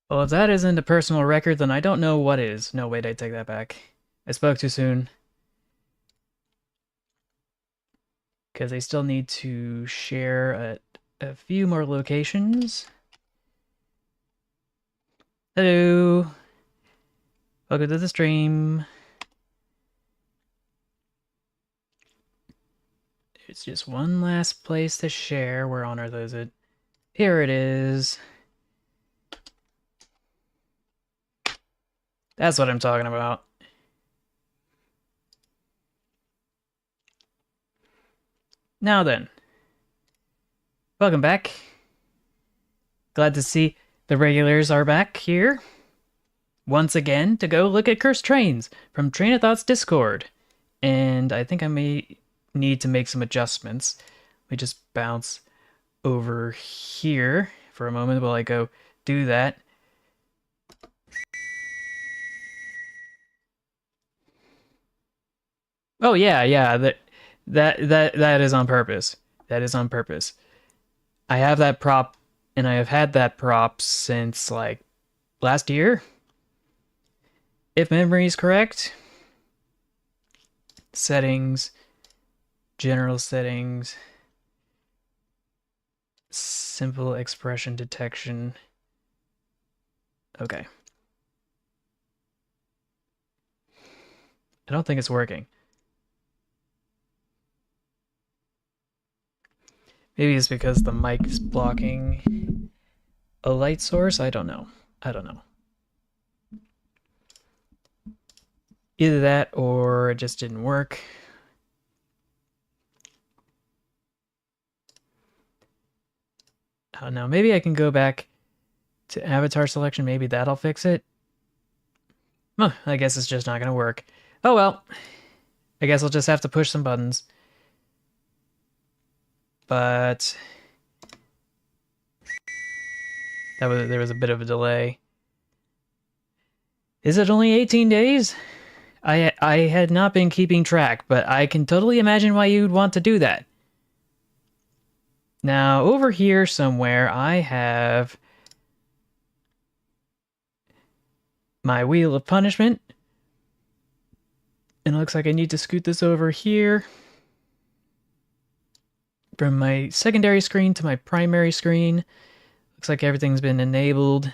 Well, if that isn't a personal record, then I don't know what is. No, wait, I take that back. I spoke too soon. Because I still need to share a few more locations. Hello! Welcome to the stream. There's just one last place to share. Where on earth is it? Here it is. That's what I'm talking about. Now then. Welcome back. Glad to see the regulars are back here. Once again, to go look at Cursed Trains from Train of Thought's Discord. And I think I may need to make some adjustments. Let me just bounce over here for a moment while I go do that. Oh yeah, that is on purpose. That is on purpose. I have that prop, and I have had that prop since like last year, if memory is correct. Settings, general settings, simple expression detection. Okay. I don't think it's working. Maybe it's because the mic is blocking a light source. I don't know. I don't know. Either that or it just didn't work. Now maybe I can go back to avatar selection. Maybe that'll fix it. Huh, I guess it's just not going to work. Oh well. I guess I'll just have to push some buttons. But there was a bit of a delay. Is it only 18 days? I had not been keeping track, but I can totally imagine why you'd want to do that. Now, over here somewhere, I have my Wheel of Punishment. And it looks like I need to scoot this over here from my secondary screen to my primary screen. Looks like everything's been enabled.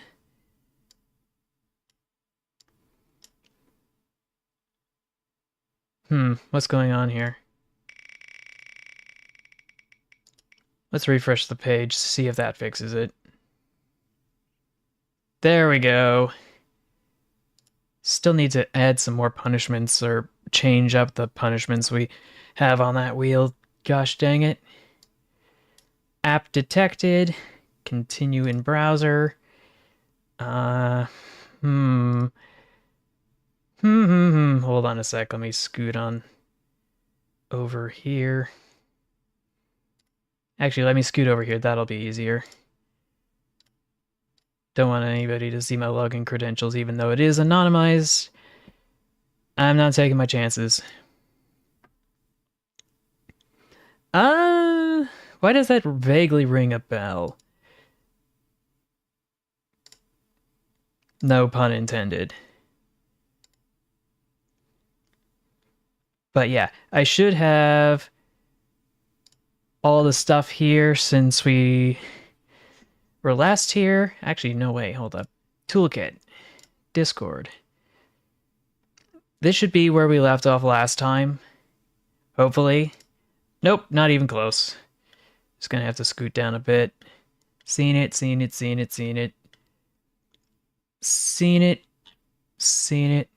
What's going on here? Let's refresh the page, see if that fixes it. There we go. Still need to add some more punishments or change up the punishments we have on that wheel. Gosh dang it. App detected. Continue in browser. Hold on a sec. Let me scoot on over here. Actually, let me scoot over here. That'll be easier. Don't want anybody to see my login credentials, even though it is anonymized. I'm not taking my chances. Why does that vaguely ring a bell? No pun intended. But yeah, I should have all the stuff here since we were last here. Actually, no way, hold up. Toolkit, Discord. This should be where we left off last time. Hopefully. Nope, not even close. Just gonna have to scoot down a bit. Seen it, seen it, seen it, seen it. Seen it, seen it.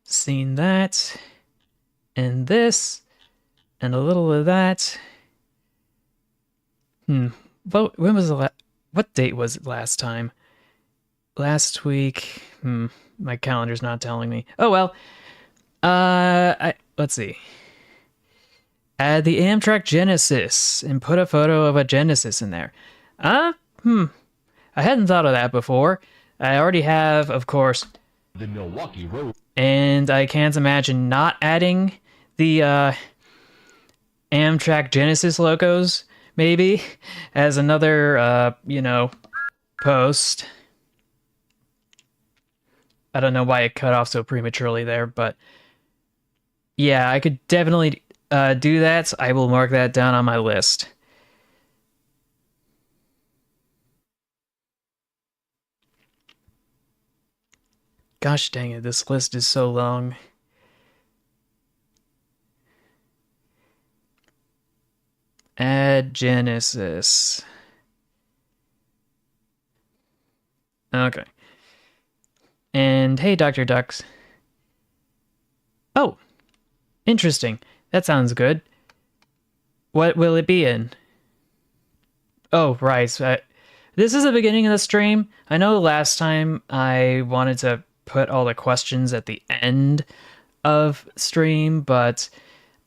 Seen that. And this. And a little of that. But when was the what date was it last time? Last week. My calendar's not telling me. Oh well. Let's see. Add the Amtrak Genesis and put a photo of a Genesis in there. I hadn't thought of that before. I already have, of course, the Milwaukee Road, and I can't imagine not adding the Amtrak Genesis logos maybe, as another, post. I don't know why it cut off so prematurely there, but yeah, I could definitely do that. I will mark that down on my list. Gosh dang it, this list is so long. Add Genesis. Okay. And hey, Dr. Ducks. Oh, interesting. That sounds good. What will it be in? Oh, right. This is the beginning of the stream. I know last time I wanted to put all the questions at the end of stream, but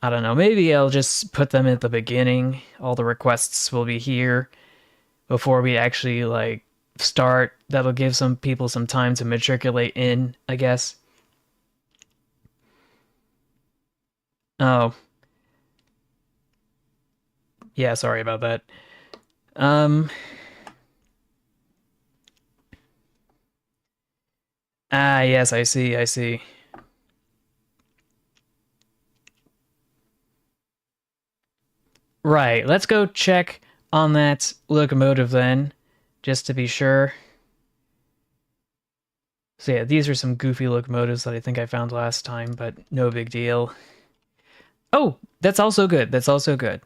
I don't know. Maybe I'll just put them at the beginning. All the requests will be here before we actually like start. That'll give some people some time to matriculate in, I guess. Oh, yeah, sorry about that. Um, yes, I see, I see. Right, let's go check on that locomotive then, just to be sure. So yeah, these are some goofy locomotives that I think I found last time, but no big deal. Oh, that's also good. That's also good.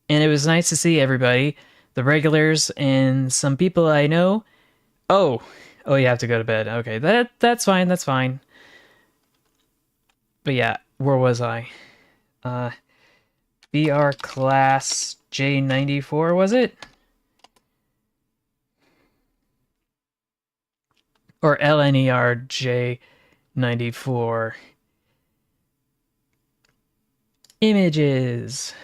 And it was nice to see everybody, the regulars and some people I know. Oh, oh, you have to go to bed. Okay, that's fine. That's fine. But yeah, where was I? BR class J94 was it? Or LNER J94. Images.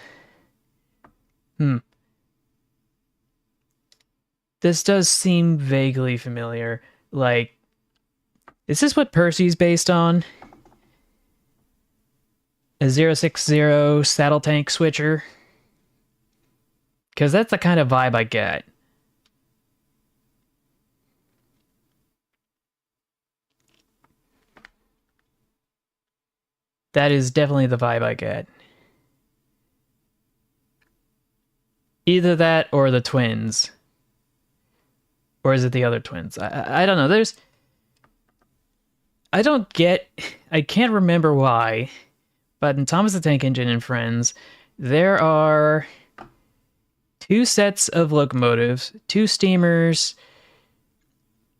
This does seem vaguely familiar. Like, is this what Percy's based on? A 060 saddle tank switcher? Because that's the kind of vibe I get. That is definitely the vibe I get. Either that or the twins. Or is it the other twins? I don't know. I can't remember why, but in Thomas the Tank Engine and Friends, there are two sets of locomotives, two steamers.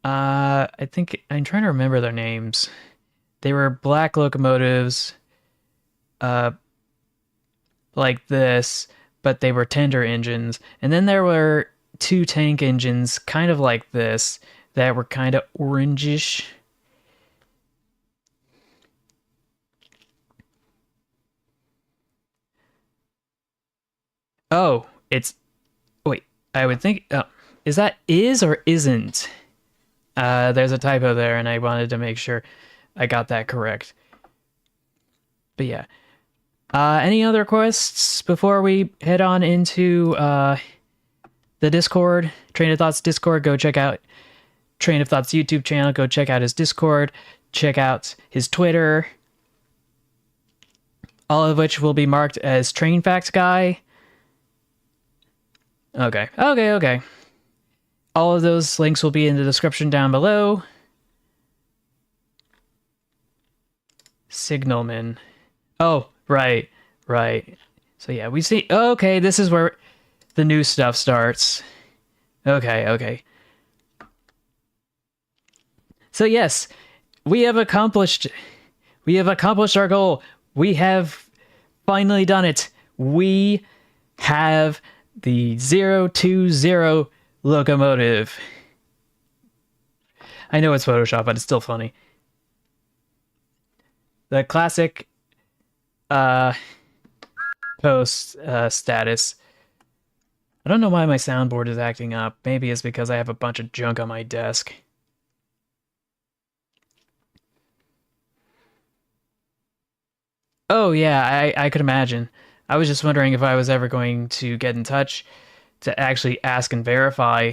I think I'm trying to remember their names. They were black locomotives, like this, but they were tender engines. And then there were two tank engines, kind of like this, that were kind of orangish. Oh, it's wait. I would think. Oh, is that is or isn't? There's a typo there, and I wanted to make sure I got that correct. But yeah. Any other quests before we head on into the Discord? Train of Thoughts Discord. Go check out Train of Thoughts YouTube channel. Go check out his Discord. Check out his Twitter. All of which will be marked as Train Facts Guy. Okay. All of those links will be in the description down below. Signalman. Oh, right. So yeah, we see. Okay, this is where the new stuff starts. Okay. So yes, we have accomplished our goal. We have finally done it. We have the 020 locomotive. I know it's Photoshop, but it's still funny. The classic post status. I don't know why my soundboard is acting up. Maybe it's because I have a bunch of junk on my desk. Oh yeah, I could imagine. I was just wondering if I was ever going to get in touch to actually ask and verify.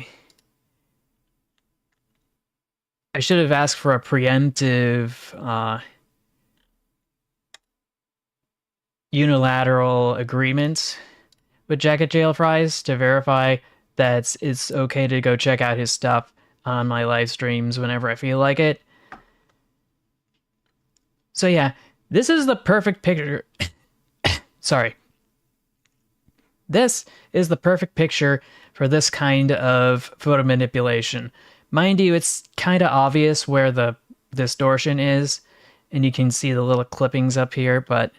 I should have asked for a preemptive unilateral agreement with Jacket Jail Fries to verify that it's okay to go check out his stuff on my live streams whenever I feel like it. So yeah, this is the perfect picture. Sorry. This is the perfect picture for this kind of photo manipulation. Mind you, it's kind of obvious where the distortion is, and you can see the little clippings up here, but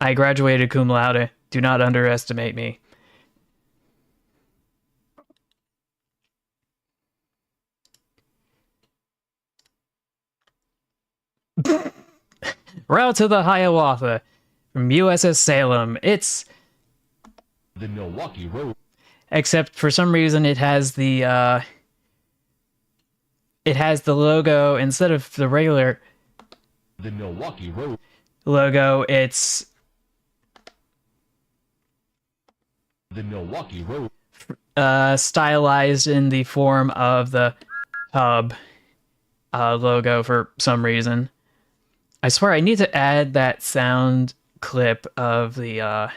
I graduated cum laude. Do not underestimate me. Route to the Hiawatha from USS Salem. It's The Milwaukee Road. except for some reason it has the logo instead of the regular The Milwaukee Road. logo. It's The Milwaukee Road. stylized in the form of the hub logo for some reason. I swear I need to add that sound clip of the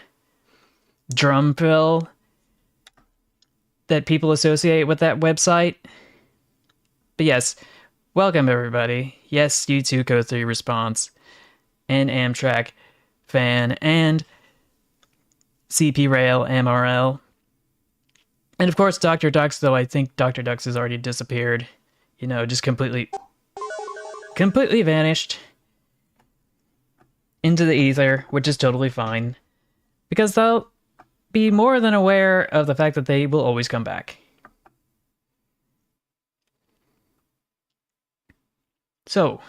drum fill that people associate with that website. But yes, welcome everybody. Yes, you too, Code 3 Response, and Amtrak fan, and CP Rail MRL. And of course, Dr. Dux, though I think Dr. Dux has already disappeared. You know, just completely vanished into the ether, which is totally fine. Because they'll be more than aware of the fact that they will always come back. So,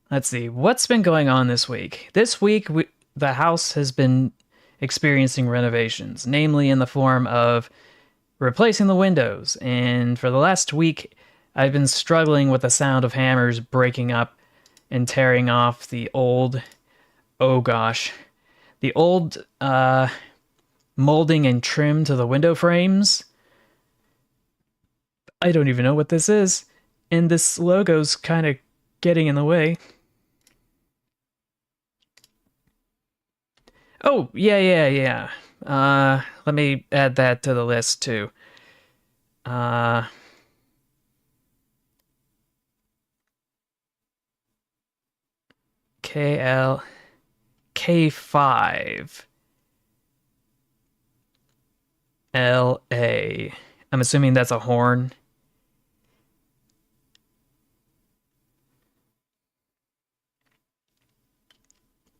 let's see. What's been going on this week? This week, the house has been experiencing renovations, namely in the form of replacing the windows. And for the last week, I've been struggling with the sound of hammers breaking up and tearing off the old, oh gosh, the old molding and trim to the window frames. I don't even know what this is. And this logo's kind of getting in the way. Oh, yeah. Let me add that to the list too. KL K5 LA. I'm assuming that's a horn.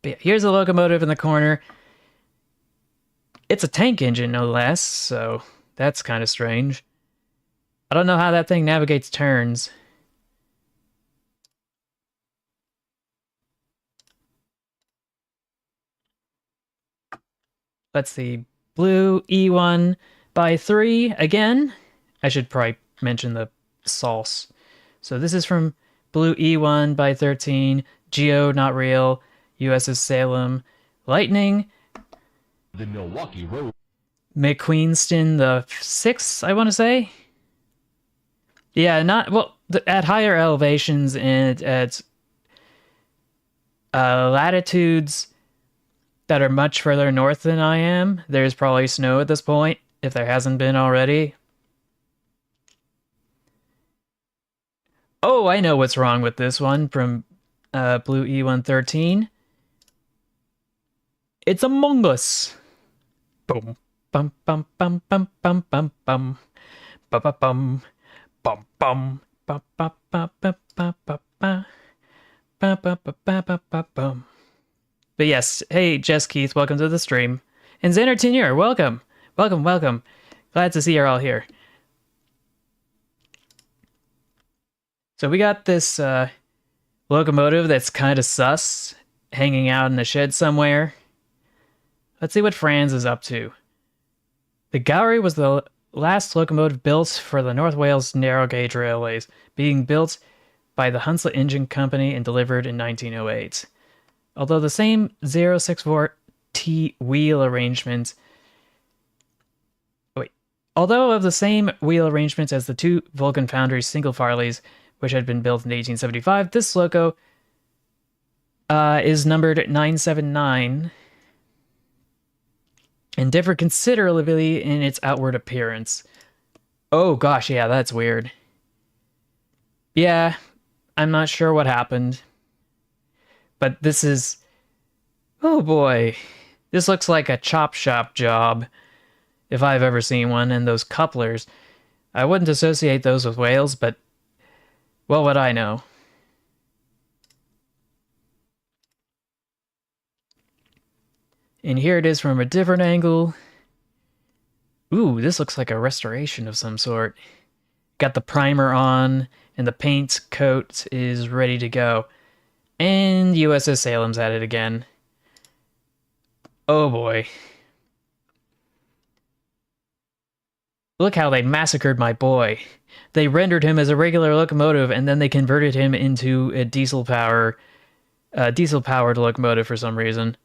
But yeah, here's a locomotive in the corner. It's a tank engine, no less, so that's kind of strange. I don't know how that thing navigates turns. Let's see. Blue E1 by 3 again. I should probably mention the sauce. So this is from Blue E1 by 13. Geo, not real. USS Salem. Lightning. The Milwaukee Road. McQueenston the 6th, I want to say. Yeah, not well at higher elevations and at latitudes that are much further north than I am. There's probably snow at this point, if there hasn't been already. Oh, I know what's wrong with this one from Blue E113. It's Among Us. Boom, bum, bum, bum, bum, bum, bum, bum, ba ba bum, bum, bum, ba ba ba ba ba ba ba, ba ba ba ba ba ba bum. But yes, hey, Jess Keith, welcome to the stream. And Xander Tenure, welcome. Welcome. Glad to see you're all here. So we got this locomotive that's kind of sus, hanging out in a shed somewhere. Let's see what Franz is up to. The Gowrie was the last locomotive built for the North Wales narrow gauge railways, being built by the Hunslet Engine Company and delivered in 1908. Although the same 064T wheel arrangement. Wait. Although of the same wheel arrangement as the two Vulcan Foundry single Farleys, which had been built in 1875, this loco is numbered 979 and differ considerably in its outward appearance. Oh gosh, yeah, that's weird. Yeah, I'm not sure what happened. But this is... Oh boy. This looks like a chop shop job, if I've ever seen one, and those couplers. I wouldn't associate those with whales, but... Well, what I know. And here it is from a different angle. Ooh, this looks like a restoration of some sort. Got the primer on, and the paint coat is ready to go. And USS Salem's at it again. Oh boy. Look how they massacred my boy. They rendered him as a regular locomotive, and then they converted him into a diesel-powered locomotive for some reason.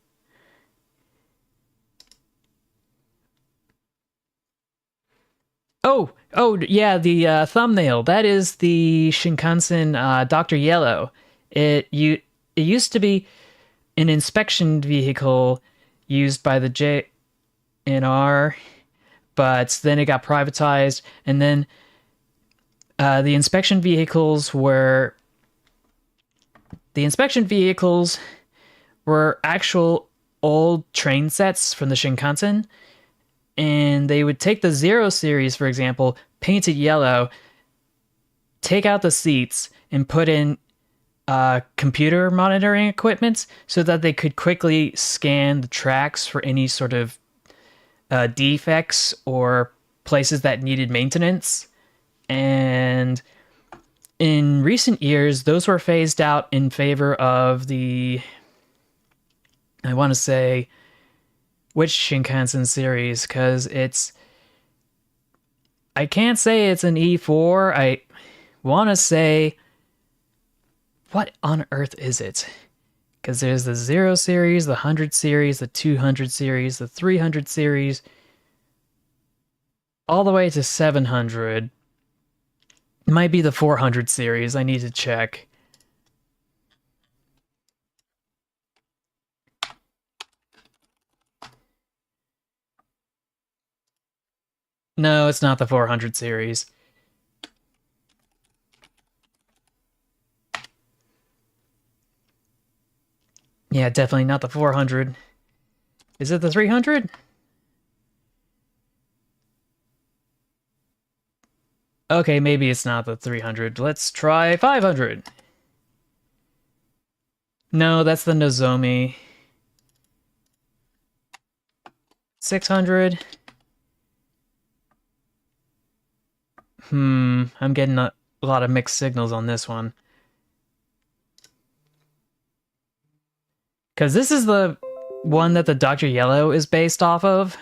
Oh, yeah, the thumbnail. That is the Shinkansen Dr. Yellow. It used to be an inspection vehicle used by the JNR, but then it got privatized, and then the inspection vehicles were actual old train sets from the Shinkansen, and they would take the Zero series, for example, paint it yellow, take out the seats, and put in computer monitoring equipment so that they could quickly scan the tracks for any sort of defects or places that needed maintenance. And in recent years, those were phased out in favor of the, I want to say, which Shinkansen series, because I can't say it's an E4. I want to say, what on earth is it? Because there's the 0 series, the 100 series, the 200 series, the 300 series, all the way to 700. It might be the 400 series. I need to check. No, it's not the 400 series. Yeah, definitely not the 400. Is it the 300? Okay, maybe it's not the 300. Let's try 500. No, that's the Nozomi. 600. I'm getting a lot of mixed signals on this one. Because this is the one that the Dr. Yellow is based off of.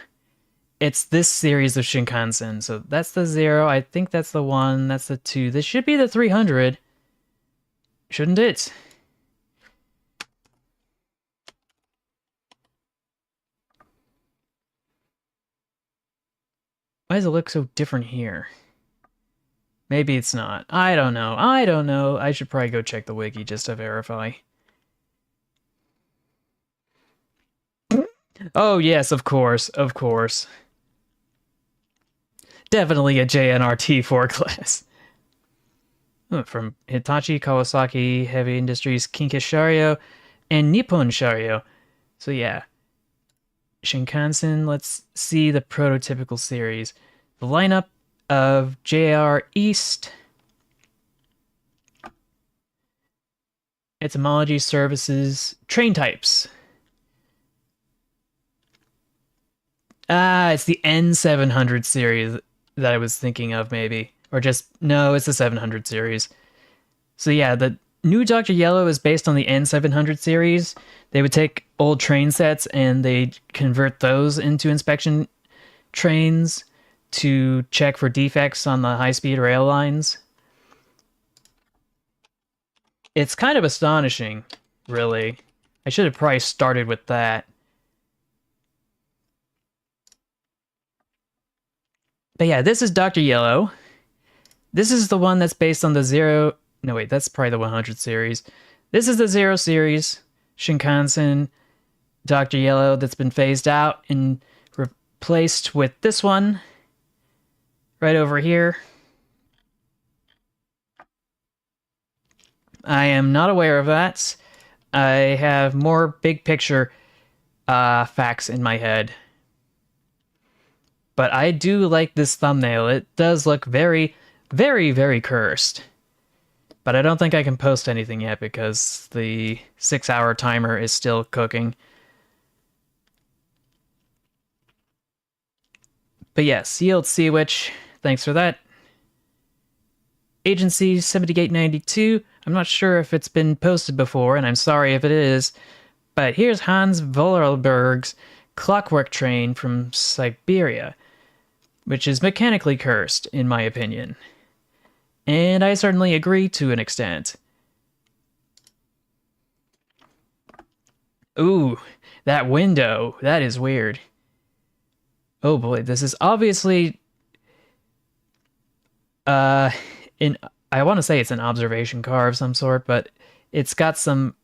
It's this series of Shinkansen. So that's the 0. I think that's the 1. That's the 2. This should be the 300. Shouldn't it? Why does it look so different here? Maybe it's not. I don't know. I should probably go check the wiki just to verify. Oh, yes, of course. Of course. Definitely a JNRT4 class. From Hitachi, Kawasaki, Heavy Industries, Kinkai Sharyo, and Nippon Sharyo. So yeah. Shinkansen, let's see the prototypical series. The lineup of JR East. Etymology services. Train types. It's the N700 series that I was thinking of, maybe. Or just, no, it's the 700 series. So yeah, the new Dr. Yellow is based on the N700 series. They would take old train sets and they'd convert those into inspection trains to check for defects on the high-speed rail lines. It's kind of astonishing, really. I should have probably started with that. But yeah, this is Dr. Yellow. This is the one that's based on the Zero... No, wait, that's probably the 100 series. This is the Zero series, Shinkansen, Dr. Yellow, that's been phased out and replaced with this one right over here. I am not aware of that. I have more big picture facts in my head. But I do like this thumbnail. It does look very, very, very cursed. But I don't think I can post anything yet because the 6-hour timer is still cooking. But yeah, Sealed Sea Witch, thanks for that. Agency 7892, I'm not sure if it's been posted before, and I'm sorry if it is, but here's Hans Vollerberg's Clockwork Train from Siberia, which is mechanically cursed, in my opinion. And I certainly agree to an extent. Ooh, that window, that is weird. Oh boy, this is obviously I want to say it's an observation car of some sort, but it's got some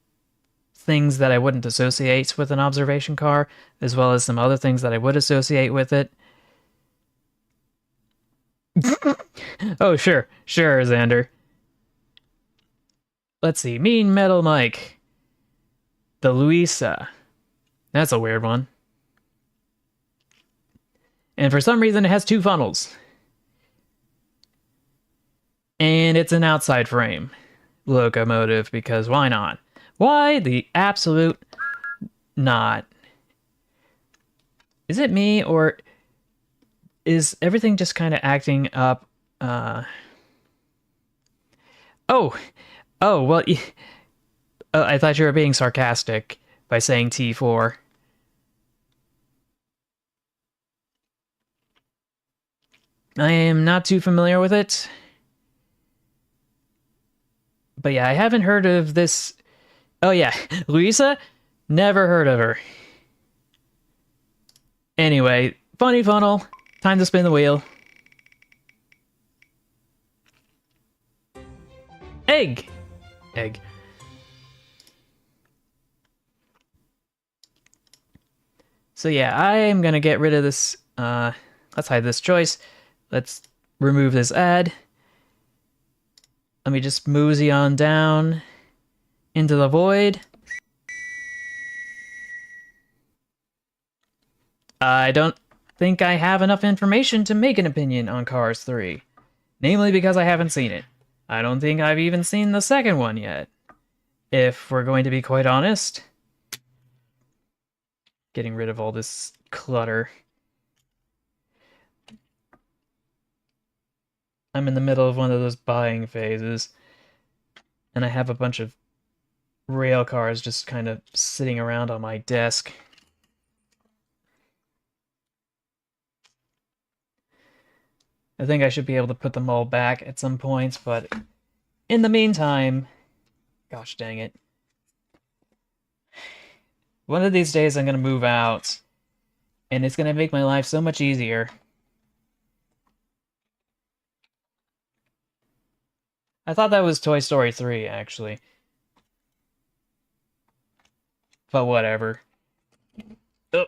things that I wouldn't associate with an observation car, as well as some other things that I would associate with it. Oh, sure, Xander. Let's see, Mean Metal Mike. The Luisa. That's a weird one. And for some reason, it has 2 funnels. And it's an outside frame locomotive, because why not? Why the absolute not? Is it me, or is everything just kind of acting up? Oh, well, I thought you were being sarcastic by saying T4. I am not too familiar with it. But yeah, I haven't heard of this. Oh yeah, Luisa? Never heard of her. Anyway, funny funnel. Time to spin the wheel. Egg! Egg. So yeah, I am gonna get rid of this. Let's hide this choice. Let's remove this ad. Let me just mosey on down into the void. I don't think I have enough information to make an opinion on Cars 3. Namely because I haven't seen it. I don't think I've even seen the second one yet. If we're going to be quite honest. Getting rid of all this clutter. I'm in the middle of one of those buying phases. And I have a bunch of rail cars just kind of sitting around on my desk. I think I should be able to put them all back at some points, but in the meantime, gosh dang it. One of these days I'm going to move out, and it's going to make my life so much easier. I thought that was Toy Story 3, actually. But whatever. Oh,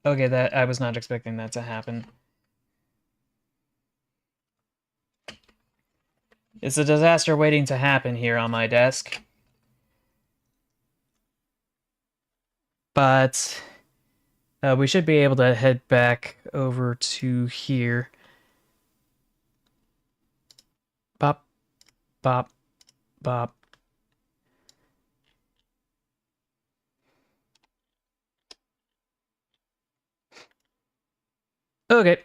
okay, I was not expecting that to happen. It's a disaster waiting to happen here on my desk. But we should be able to head back over to here. Bop, bop, bop. Okay,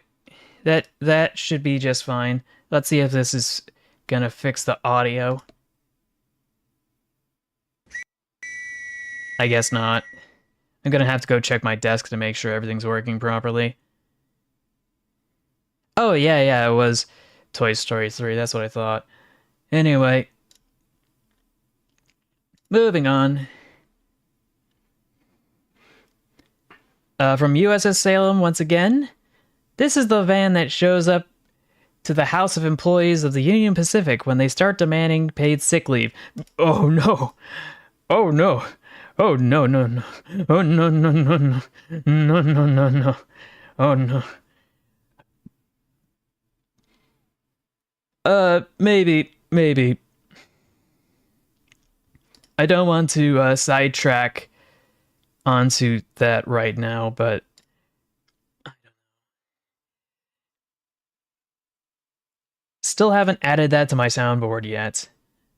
that should be just fine. Let's see if this is gonna fix the audio. I guess not. I'm gonna have to go check my desk to make sure everything's working properly. Oh, yeah, it was Toy Story 3, that's what I thought. Anyway. Moving on. From USS Salem once again. This is the van that shows up to the House of Employees of the Union Pacific when they start demanding paid sick leave. Oh no! Oh no! Oh no no no! Oh no no no no! No no no no! Oh no! Maybe. I don't want to sidetrack onto that right now, but still haven't added that to my soundboard yet.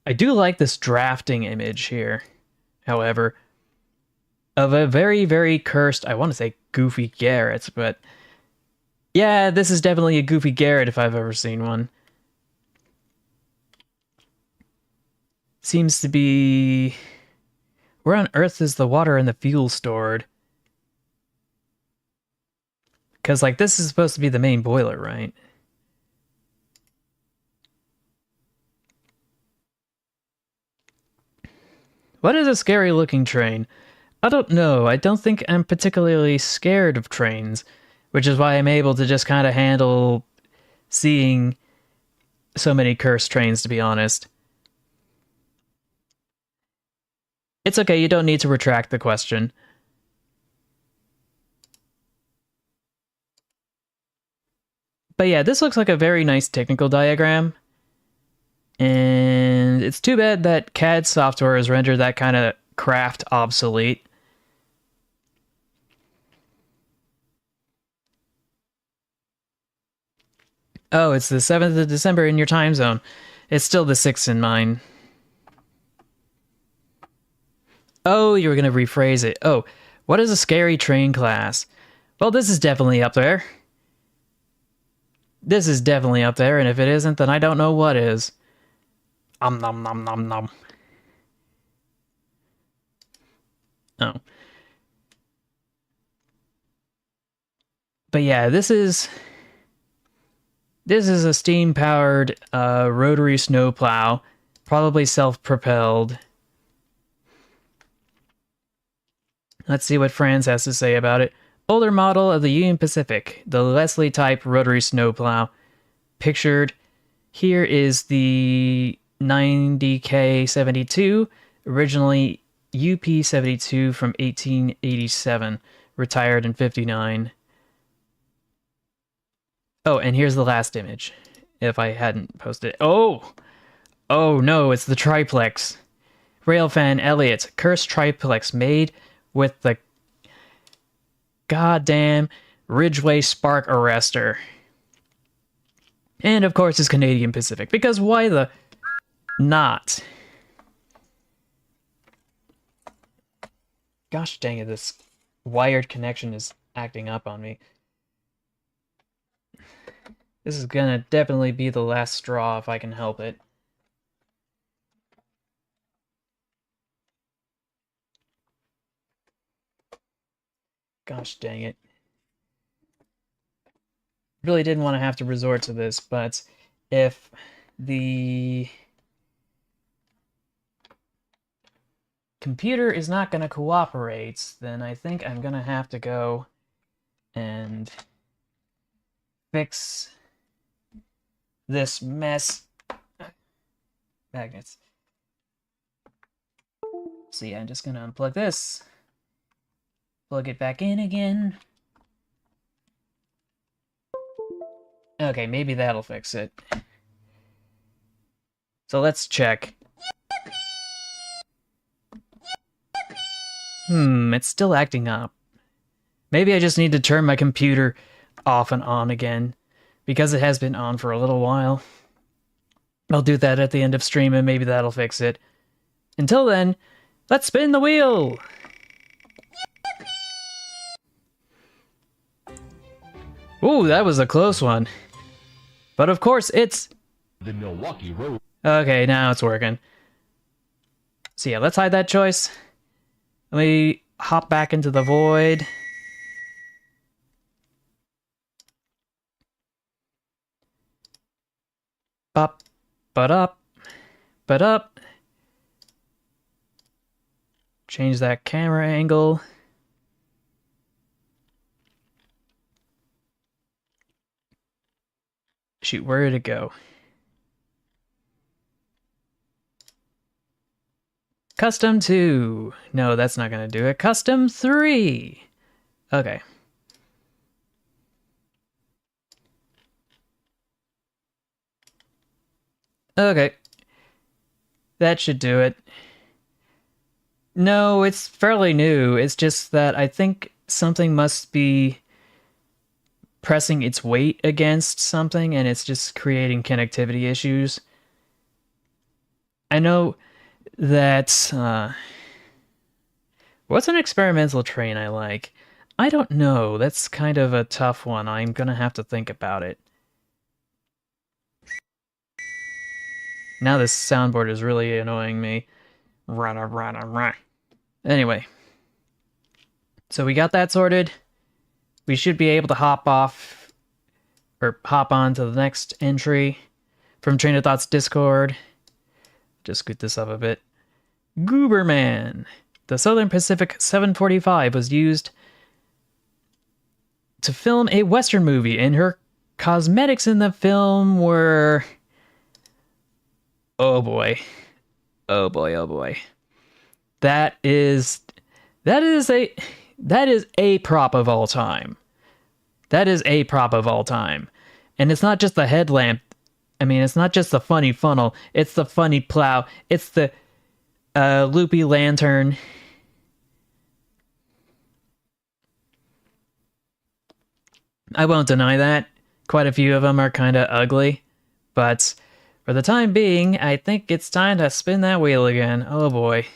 I do like this drafting image here, however, of a very, very cursed, I want to say Goofy Garrett, but yeah, this is definitely a Goofy Garrett if I've ever seen one. Seems to be... Where on earth is the water and the fuel stored? Because, like, this is supposed to be the main boiler, right? What is a scary-looking train? I don't know. I don't think I'm particularly scared of trains, which is why I'm able to just kind of handle seeing so many cursed trains, to be honest. It's okay, you don't need to retract the question. But yeah, this looks like a very nice technical diagram. And it's too bad that CAD software has rendered that kind of craft obsolete. Oh, it's the 7th of December in your time zone. It's still the 6th in mine. Oh, you were going to rephrase it. Oh, what is a scary train class? Well, this is definitely up there. This is definitely up there, and if it isn't, then I don't know what is. Nom nom nom nom. Oh. But yeah, this is a steam-powered rotary snowplow, probably self-propelled. Let's see what Franz has to say about it. Older model of the Union Pacific, the Leslie type rotary snowplow. Pictured here is the 90K72, originally UP72 from 1887, retired in 59. Oh, and here's the last image, if I hadn't posted it. Oh no, it's the triplex. Railfan Elliott, cursed triplex made with the goddamn Ridgeway spark arrestor. And of course it's Canadian Pacific, because why the not? Gosh dang it, this wired connection is acting up on me. This is gonna definitely be the last straw if I can help it. Gosh dang it. Really didn't want to have to resort to this, but if the computer is not going to cooperate, then I think I'm going to have to go and fix this mess. Magnets. So yeah, I'm just going to unplug this, plug it back in again. Okay, maybe that'll fix it. So let's check. It's still acting up. Maybe I just need to turn my computer off and on again, because it has been on for a little while. I'll do that at the end of stream and maybe that'll fix it. Until then, let's spin the wheel! Ooh, that was a close one. But of course, it's... The Milwaukee Road. Okay, now it's working. So yeah, let's hide that choice. Let me hop back into the void. Up, but up, but up. Change that camera angle. shoot, where did it go? Custom 2. No, that's not going to do it. Custom 3. Okay. Okay. That should do it. No, it's fairly new. It's just that I think something must be pressing its weight against something and it's just creating connectivity issues. I know that, what's an experimental train I like? I don't know. That's kind of a tough one. I'm gonna have to think about it. Now this soundboard is really annoying me. Anyway. So we got that sorted. We should be able to hop off, or hop on to the next entry from Train of Thought's Discord. Just scoot this up a bit. Gooberman. The Southern Pacific 745 was used to film a Western movie, and her cosmetics in the film were... Oh boy. Oh boy, oh boy. That is a prop of all time. That is a prop of all time. And it's not just the headlamp. I mean, it's not just the funny funnel. It's the funny plow. It's the loopy lantern. I won't deny that. Quite a few of them are kind of ugly. But for the time being, I think it's time to spin that wheel again. Oh boy.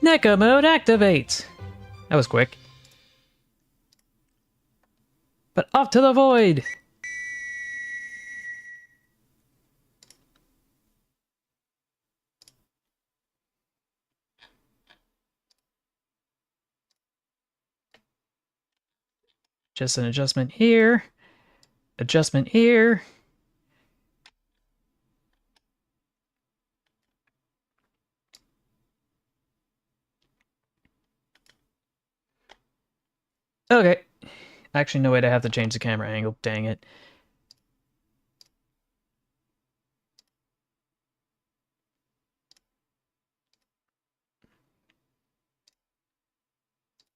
NECA mode activate! That was quick. But off to the void! Just an adjustment here. Adjustment here. Okay. Actually, no way to have to change the camera angle. Dang it.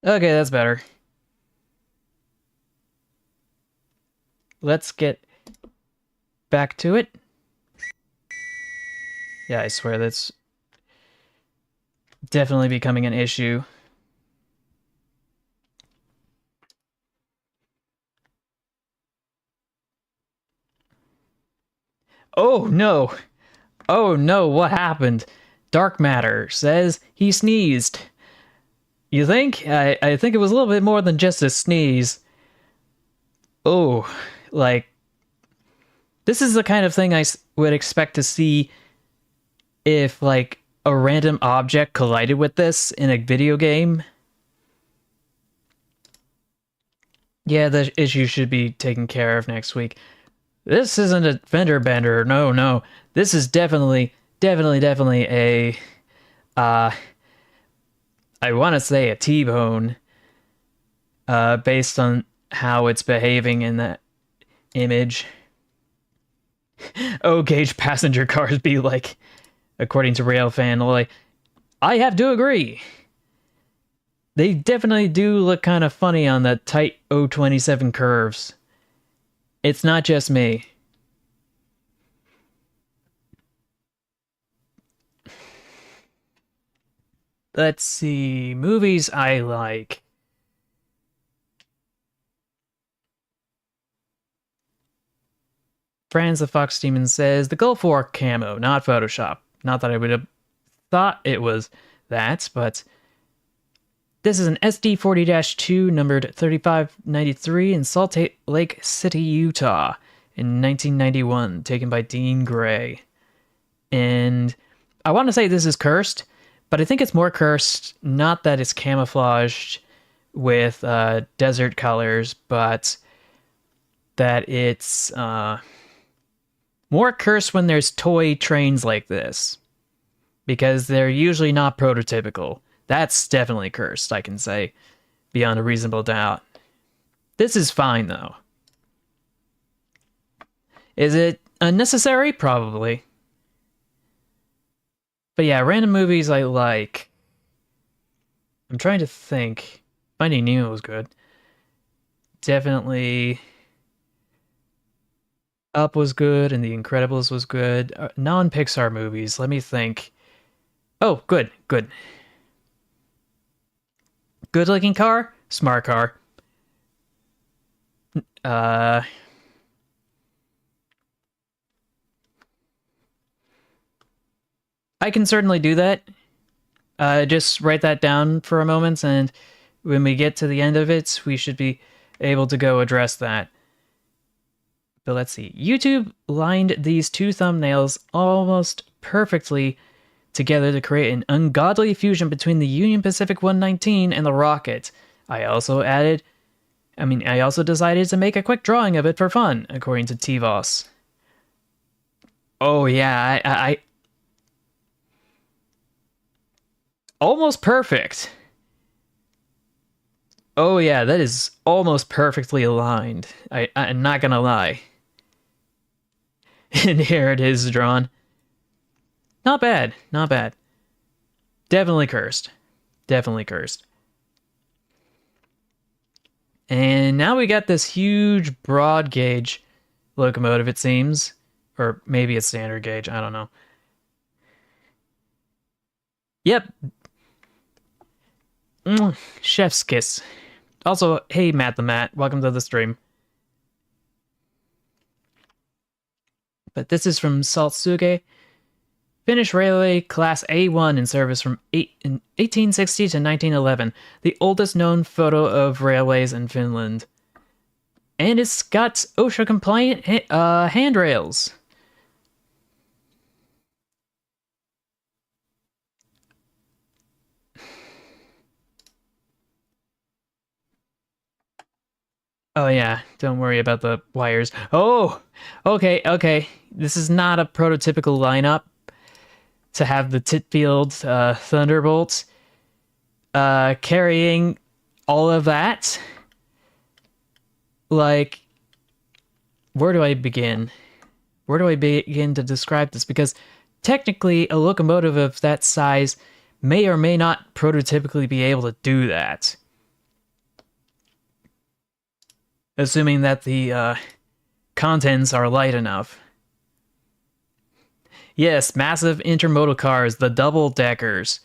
Okay, that's better. Let's get back to it. Yeah, I swear that's definitely becoming an issue. Oh no! Oh no, what happened? Dark Matter says he sneezed. You think? I think it was a little bit more than just a sneeze. Oh, like, this is the kind of thing I would expect to see if, like, a random object collided with this in a video game. Yeah, the issue should be taken care of next week. This isn't a fender bender. No, no. This is definitely a, I want to say a T-bone, based on how it's behaving in that image. Oh, gauge passenger cars be like, according to Railfan, like, I have to agree. They definitely do look kind of funny on the tight 027 curves. It's not just me. Let's see, movies I like. Franz the Fox Demon says, the Gulf War camo, not Photoshop. Not that I would have thought it was that, but this is an SD40-2 numbered 3593 in Salt Lake City, Utah in 1991, taken by Dean Gray. And I want to say this is cursed, but I think it's more cursed, not that it's camouflaged with desert colors, but that it's more cursed when there's toy trains like this, because they're usually not prototypical. That's definitely cursed, I can say, beyond a reasonable doubt. This is fine, though. Is it unnecessary? Probably. But yeah, random movies I like. I'm trying to think. Finding Nemo was good. Definitely. Up was good, and The Incredibles was good. Non-Pixar movies, let me think. Oh, good, good. Good-looking car? Smart car. Uh... I can certainly do that. Just write that down for a moment, and when we get to the end of it, we should be able to go address that. But let's see. YouTube lined these two thumbnails almost perfectly together to create an ungodly fusion between the Union Pacific 119 and the rocket. I also decided to make a quick drawing of it for fun, according to TVOS. Oh yeah, I almost perfect. Oh yeah, that is almost perfectly aligned. I'm not gonna lie. And here it is drawn. Not bad, not bad. Definitely cursed. Definitely cursed. And now we got this huge broad gauge locomotive, it seems. Or maybe it's standard gauge, I don't know. Yep. Chef's kiss. Also, hey Matt the Matt, welcome to the stream. But this is from Saltsuge. Finnish Railway Class A1 in service from 1860 to 1911. The oldest known photo of railways in Finland. And it's got OSHA compliant handrails. Oh yeah, don't worry about the wires. Oh, okay, okay. This is not a prototypical lineup to have the Titfield Thunderbolt carrying all of that. Like, where do I begin? Where do I begin to describe this? Because technically, a locomotive of that size may or may not prototypically be able to do that. Assuming that the contents are light enough. Yes, massive intermodal cars, the double-deckers.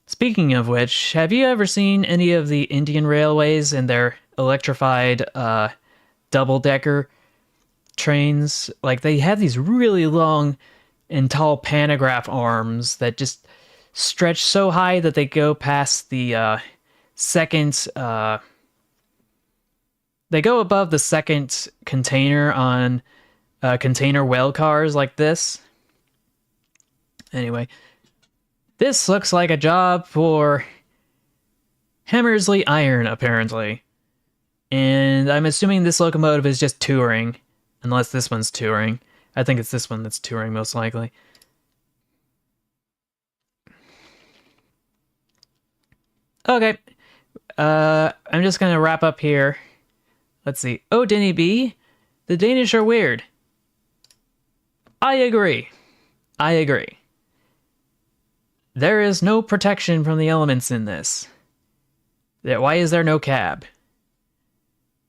Speaking of which, have you ever seen any of the Indian railways and their electrified double-decker trains? Like, they have these really long and tall pantograph arms that just stretch so high that they go past the second... They go above the second container on container well cars like this. Anyway, this looks like a job for Hammersley Iron, apparently. And I'm assuming this locomotive is just touring, unless this one's touring. I think it's this one that's touring, most likely. Okay, I'm just gonna wrap up here. Let's see. Oh, Denny B, the Danish are weird. I agree. I agree. There is no protection from the elements in this. Why is there no cab?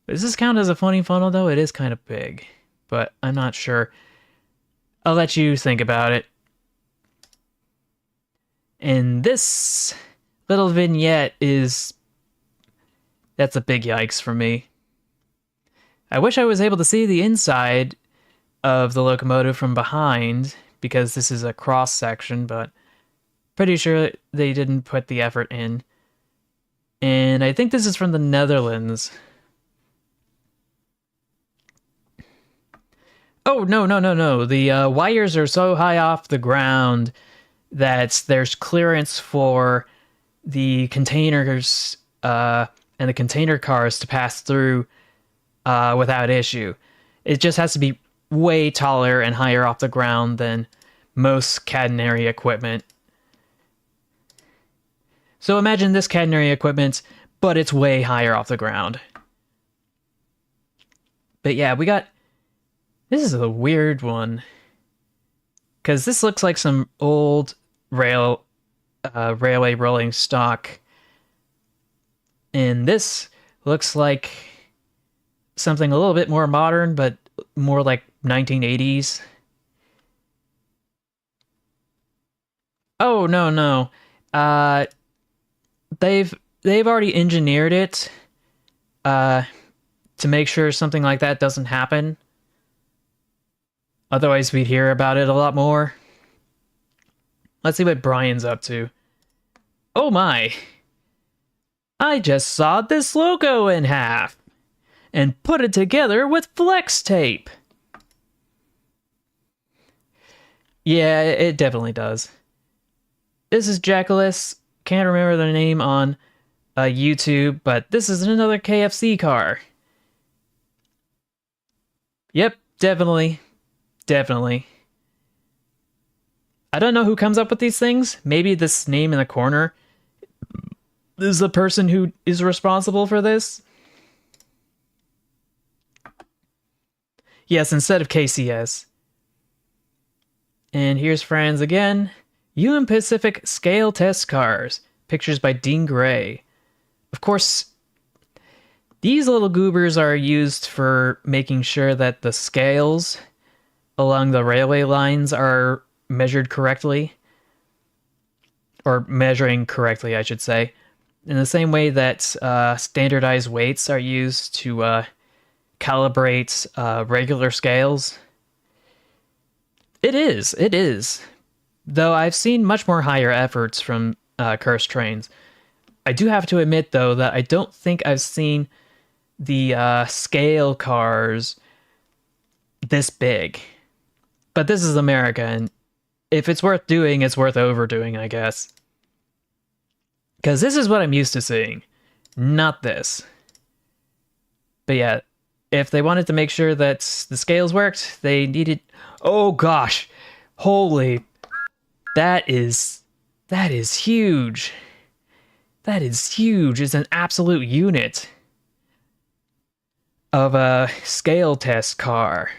Does this count as a funny funnel, though? It is kind of big, but I'm not sure. I'll let you think about it. And this little vignette is... That's a big yikes for me. I wish I was able to see the inside of the locomotive from behind, because this is a cross section, but pretty sure they didn't put the effort in. And I think this is from the Netherlands. Oh, no, no, no, no. The wires are so high off the ground that there's clearance for the containers and the container cars to pass through without issue. It just has to be way taller and higher off the ground than most catenary equipment. So imagine this catenary equipment, but it's way higher off the ground. But yeah, we got... This is a weird one. Because this looks like some old railway rolling stock. And this looks like something a little bit more modern, but more like 1980s. Oh, no, no. Uh, they've already engineered it uh, to make sure something like that doesn't happen. Otherwise, we'd hear about it a lot more. Let's see what Brian's up to. Oh my! I just sawed this logo in half and put it together with flex tape. Yeah, it definitely does. This is Jackalis. Can't remember their name on YouTube, but this is another KFC car. Yep, definitely. Definitely. I don't know who comes up with these things. Maybe this name in the corner is the person who is responsible for this. Yes, instead of KCS. And here's Franz again. UN Pacific Scale Test Cars. Pictures by Dean Gray. Of course, these little goobers are used for making sure that the scales along the railway lines are measured correctly. Or measuring correctly, I should say. In the same way that standardized weights are used to calibrate regular scales. It is. Though I've seen much more higher efforts from Cursed Trains. I do have to admit, though, that I don't think I've seen the scale cars this big. But this is America, and if it's worth doing, it's worth overdoing, I guess. Because this is what I'm used to seeing, not this. But yeah, if they wanted to make sure that the scales worked, they needed... Oh gosh! Holy... That is huge. That is huge. It's an absolute unit of a scale test car.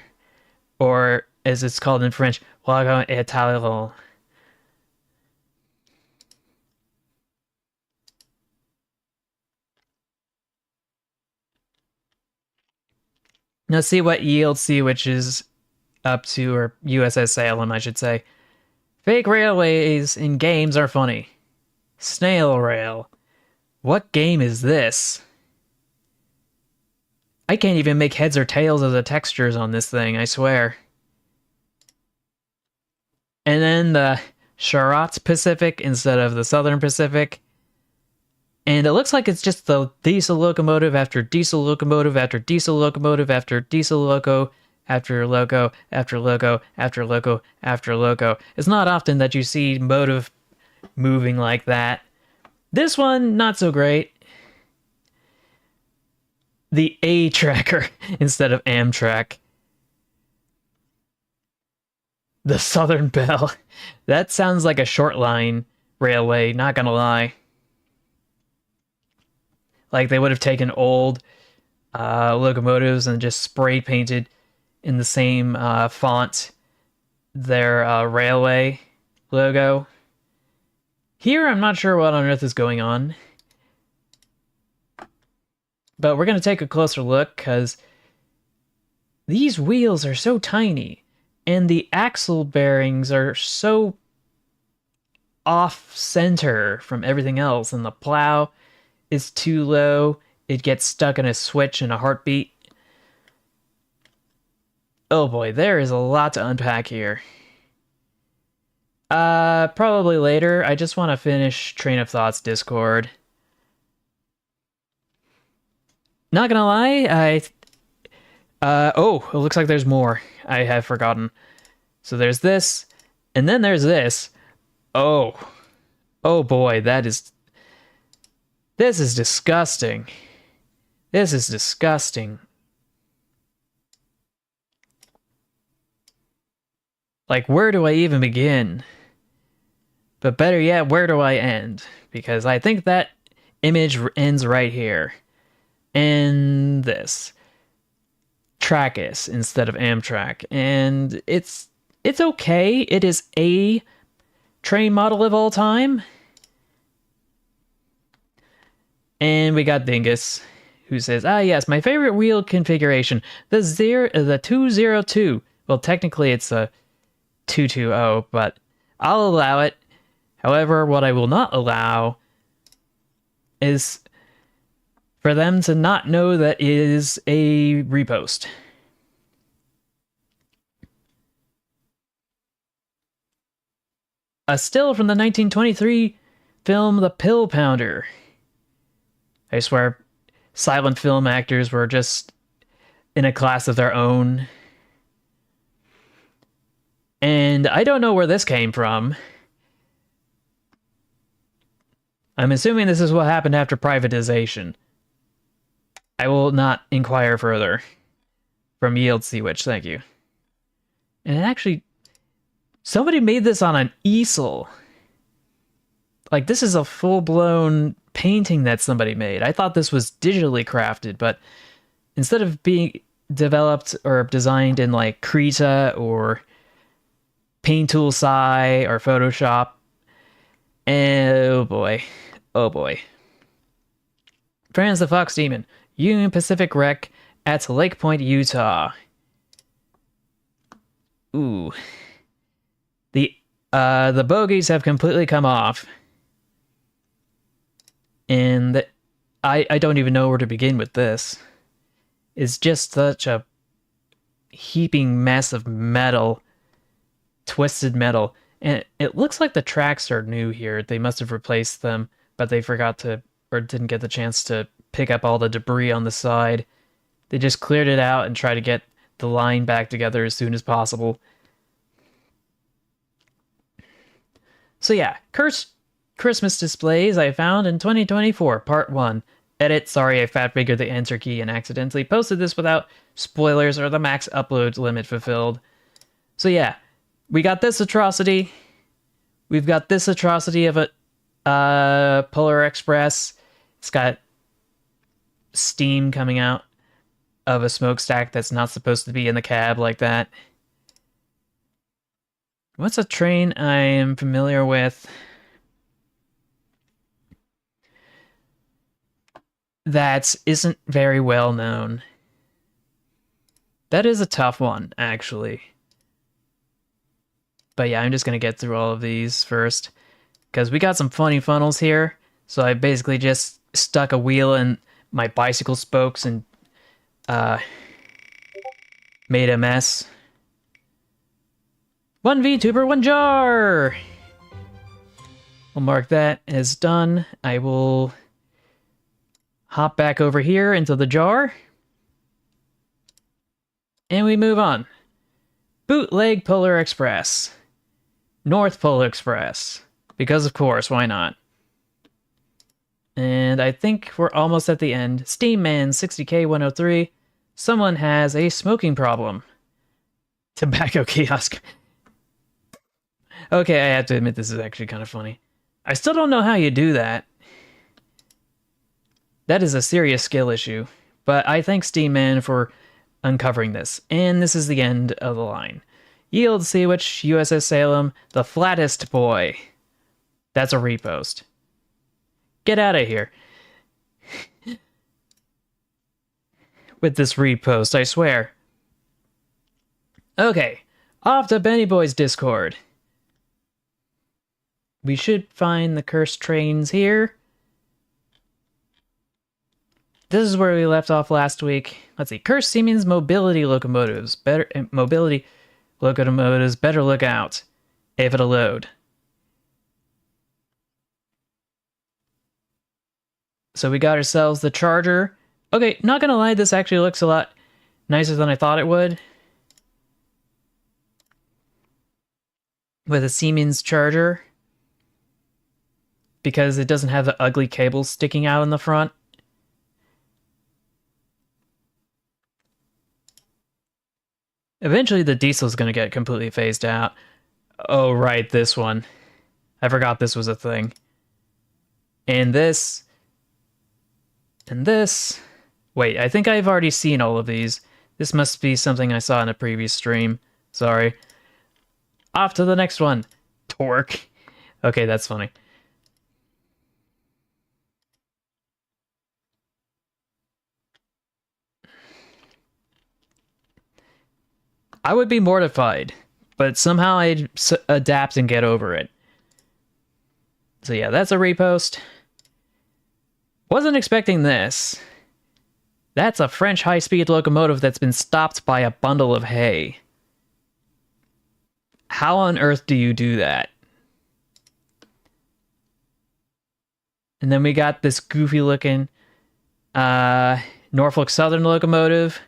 Or, as it's called in French, wagon étalon. Now see what Yield C, which is up to, or USS Salem, I should say. Fake railways in games are funny. Snail Rail. What game is this? I can't even make heads or tails of the textures on this thing, I swear. And then the Charlotte Pacific instead of the Southern Pacific. And it looks like it's just the diesel locomotive after diesel locomotive after diesel locomotive after diesel loco after loco after loco after loco after loco. It's not often that you see motive moving like that. This one, not so great. The A tracker instead of Amtrak. The Southern Belle. That sounds like a short line railway, not gonna lie. Like they would have taken old locomotives and just spray painted in the same font their railway logo. Here, I'm not sure what on earth is going on. But we're going to take a closer look because these wheels are so tiny and the axle bearings are so off-center from everything else, and the plow is too low. It gets stuck in a switch in a heartbeat. Oh boy, there is a lot to unpack here. Probably later. I just want to finish Train of Thought's Discord. Not gonna lie, oh, it looks like there's more. I have forgotten. So there's this, and then there's this. Oh. Oh boy, this is disgusting. This is disgusting. Like, where do I even begin? But better yet, where do I end? Because I think that image ends right here. And this. Trackis instead of Amtrak, and it's okay. It is a train model of all time. And we got Dingus, who says, "Ah, yes, my favorite wheel configuration, the 202. Well, technically it's a 220, but I'll allow it. However, what I will not allow is for them to not know that it is a repost." A still from the 1923 film The Pill Pounder. I swear, silent film actors were just in a class of their own. And I don't know where this came from. I'm assuming this is what happened after privatization. I will not inquire further. From Yield Seawitch, thank you. And actually, somebody made this on an easel. Like, this is a full-blown painting that somebody made. I thought this was digitally crafted, but instead of being developed or designed in like Krita or Paint Tool Sai or Photoshop, oh boy, oh boy. Franz the Fox Demon, Union Pacific Wreck at Lake Point, Utah. Ooh. The bogies have completely come off. And I don't even know where to begin with this. It's just such a heaping mess of metal. Twisted metal. And it looks like the tracks are new here. They must have replaced them, but they forgot to, or didn't get the chance to pick up all the debris on the side. They just cleared it out and tried to get the line back together as soon as possible. So yeah, Cursed Christmas displays I found in 2024, part 1. Edit, sorry I fat fingered the enter key and accidentally posted this without spoilers or the max upload limit fulfilled. So yeah, we got this atrocity. We've got this atrocity of a Polar Express. It's got steam coming out of a smokestack that's not supposed to be in the cab like that. What's a train I am familiar with that isn't very well known? That is a tough one, actually. But yeah, I'm just going to get through all of these first, because we got some funny funnels here. So I basically just stuck a wheel in my bicycle spokes and made a mess. One VTuber, one jar! We'll mark that as done. I will hop back over here into the jar. And we move on. Bootleg Polar Express. North Polar Express. Because of course, why not? And I think we're almost at the end. Steam Man 60K103. Someone has a smoking problem. Tobacco kiosk. Okay, I have to admit this is actually kind of funny. I still don't know how you do that. That is a serious skill issue. But I thank Steam Man for uncovering this. And this is the end of the line. Yield Seawitch, USS Salem, the flattest boy. That's a repost. Get out of here. With this repost, I swear. Okay, off to Benny Boy's Discord. We should find the cursed trains here. This is where we left off last week. Let's see. Cursed Siemens mobility locomotives. Better look out if it'll load. So we got ourselves the charger. Okay, not gonna lie, this actually looks a lot nicer than I thought it would. With a Siemens charger. Because it doesn't have the ugly cables sticking out in the front. Eventually the diesel's gonna get completely phased out. Oh right, this one. I forgot this was a thing. And this. And this. Wait, I think I've already seen all of these. This must be something I saw in a previous stream. Sorry. Off to the next one. Torque. Okay, that's funny. I would be mortified, but somehow I'd adapt and get over it. So yeah, that's a repost. Wasn't expecting this. That's a French high-speed locomotive that's been stopped by a bundle of hay. How on earth do you do that? And then we got this goofy-looking Norfolk Southern locomotive.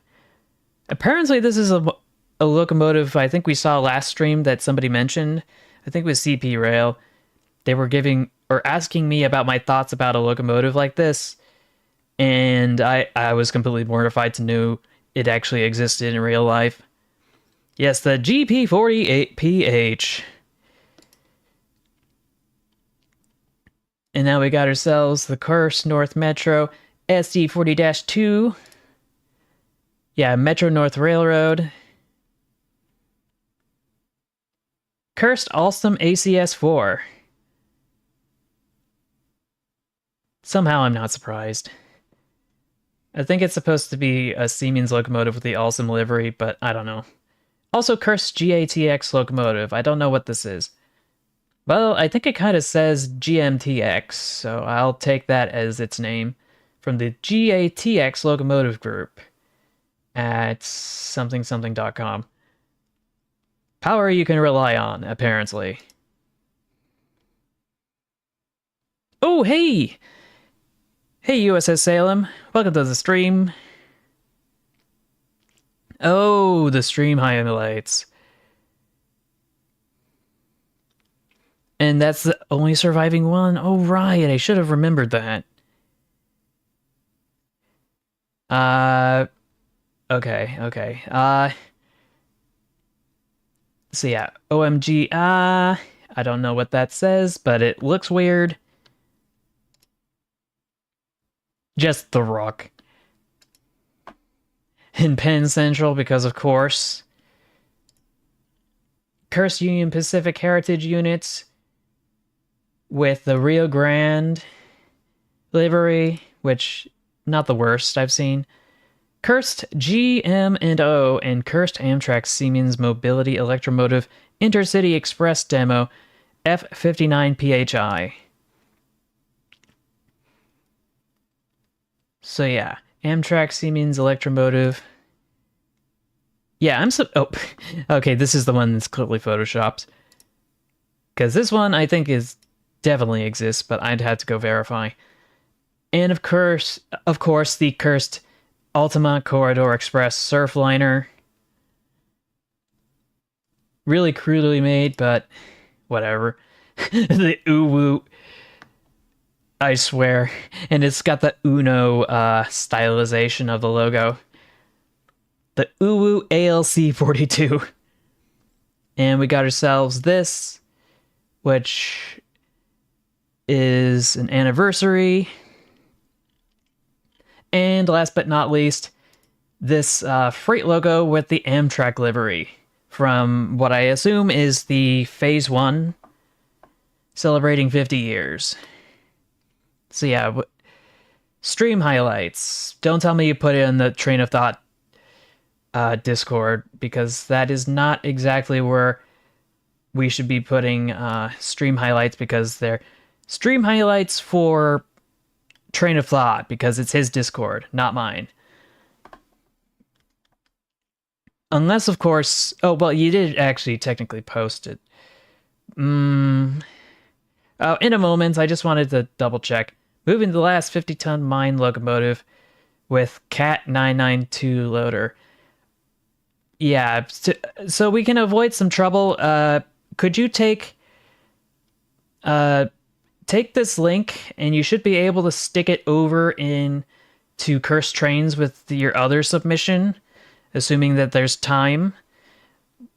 Apparently this is a locomotive I think we saw last stream that somebody mentioned. I think it was CP Rail. They were giving or asking me about my thoughts about a locomotive like this, and I was completely mortified to know it actually existed in real life. Yes, the GP48PH. And now we got ourselves the Kursk North Metro SD40-2. Yeah, Metro North Railroad. Kursk Alstom ACS4. Somehow I'm not surprised. I think it's supposed to be a Siemens locomotive with the Alstom livery, but I don't know. Also Kursk GATX locomotive. I don't know what this is. Well, I think it kind of says GMTX, so I'll take that as its name. From the GATX locomotive group at something.com. Power you can rely on, apparently. Oh, hey! Hey, USS Salem. Welcome to the stream. Oh, the stream highlights. And that's the only surviving one? Oh, right. I should have remembered that. Okay. So yeah, OMG, I don't know what that says, but it looks weird. Just the Rock. In Penn Central, because of course. Kursk Union Pacific Heritage Units with the Rio Grande livery, which not the worst I've seen. Kursk GM&O and Kursk Amtrak Siemens Mobility Electromotive Intercity Express Demo F59PHI. So yeah, Amtrak Siemens Electromotive. Yeah, okay, this is the one that's clearly photoshopped. Because this one I think definitely exists, but I'd have to go verify. And of course, the Kursk Altamont Corridor Express Surfliner. Really crudely made, but whatever. The uwu, I swear. And it's got the Uno stylization of the logo. The uwu ALC42. And we got ourselves this, which is an anniversary. And last but not least, this freight logo with the Amtrak livery from what I assume is the Phase 1 celebrating 50 years. So yeah, stream highlights. Don't tell me you put it in the Train of Thought Discord, because that is not exactly where we should be putting stream highlights, because they're stream highlights for Train of Thought, because it's his Discord, not mine. Unless, of course... Oh, well, you did actually technically post it. In a moment, I just wanted to double check. Moving the last 50-ton mine locomotive with Cat 992 loader. Yeah, so we can avoid some trouble. Could you take this link, and you should be able to stick it over in to Cursed Trains with your other submission, assuming that there's time,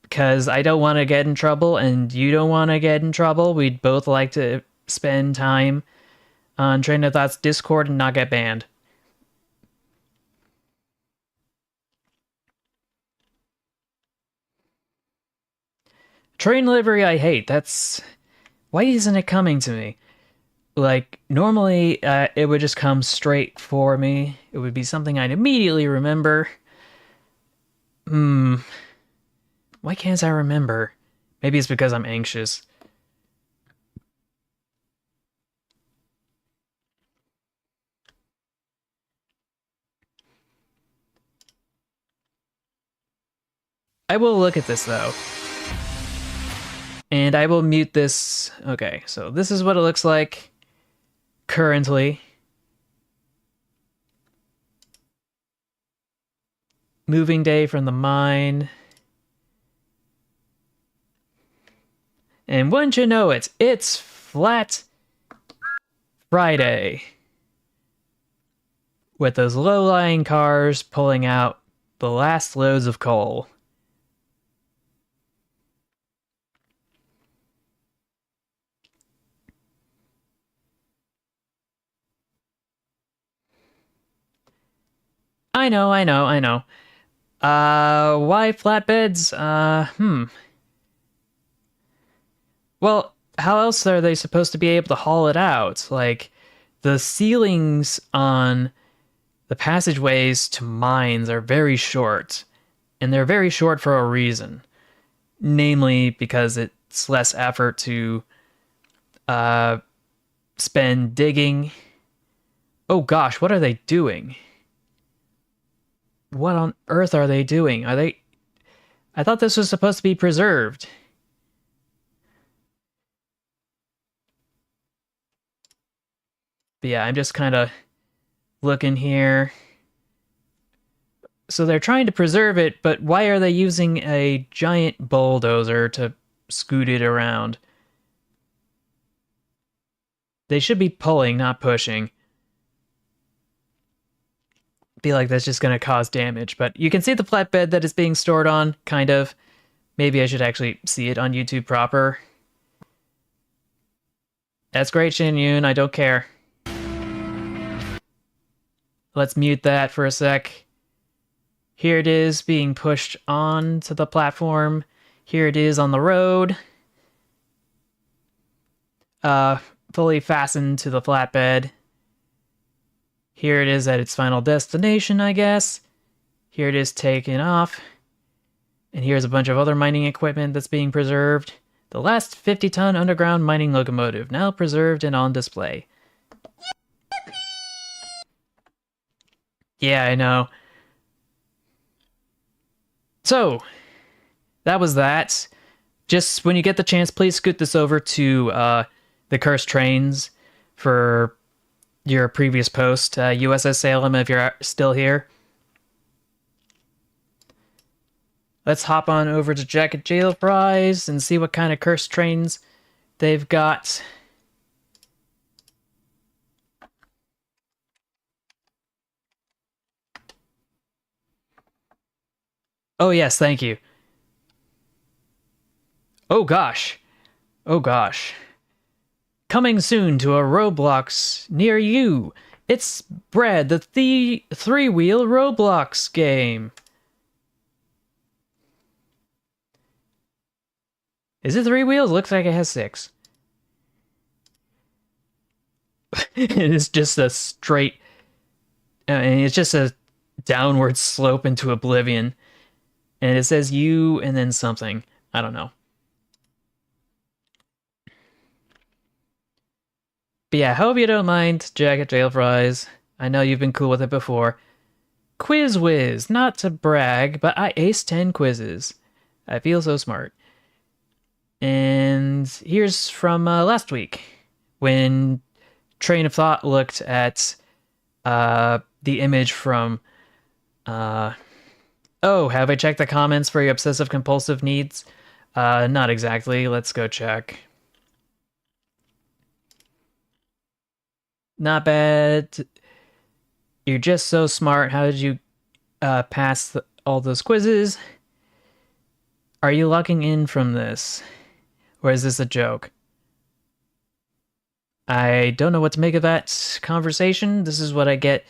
because I don't want to get in trouble, and you don't want to get in trouble. We'd both like to spend time on Train of Thought's Discord and not get banned. Train livery I hate. That's... Why isn't it coming to me? Like, normally, it would just come straight for me. It would be something I'd immediately remember. Why can't I remember? Maybe it's because I'm anxious. I will look at this, though. And I will mute this. Okay, so this is what it looks like currently. Moving day from the mine. And wouldn't you know it, it's Flat Friday. With those low-lying cars pulling out the last loads of coal. I know. Why flatbeds? Well, how else are they supposed to be able to haul it out? Like, the ceilings on the passageways to mines are very short. And they're very short for a reason. Namely, because it's less effort to spend digging. Oh gosh, what are they doing? What on earth are they doing? Are they... I thought this was supposed to be preserved. But yeah, I'm just kind of looking here. So they're trying to preserve it, but why are they using a giant bulldozer to scoot it around? They should be pulling, not pushing. Feel like that's just going to cause damage, but you can see the flatbed that it's being stored on, kind of. Maybe I should actually see it on YouTube proper. That's great, Shin Yun, I don't care. Let's mute that for a sec. Here it is being pushed onto the platform. Here it is on the road. Fully fastened to the flatbed. Here it is at its final destination, I guess. Here it is taken off. And here's a bunch of other mining equipment that's being preserved. The last 50-ton underground mining locomotive, now preserved and on display. Yeah, I know. So, that was that. Just when you get the chance, please scoot this over to the Cursed Trains for your previous post, USS Salem, if you're still here. Let's hop on over to Jack and Jail Fries and see what kind of Cursed Trains they've got. Oh yes, thank you. Oh gosh. Oh gosh. Coming soon to a Roblox near you. It's Bread, the three-wheel Roblox game. Is it 3 wheels? Looks like it has 6. It's just a straight... it's just a downward slope into oblivion. And it says you and then something. I don't know. But yeah, hope you don't mind, Jacket Jail Fries. I know you've been cool with it before. Quiz Whiz, not to brag, but I aced 10 quizzes. I feel so smart. And here's from last week, when Train of Thought looked at the image from... oh, have I checked the comments for your obsessive compulsive needs? Not exactly. Let's go check. Not bad. You're just so smart. How did you pass all those quizzes? Are you logging in from this? Or is this a joke? I don't know what to make of that conversation. This is what I get.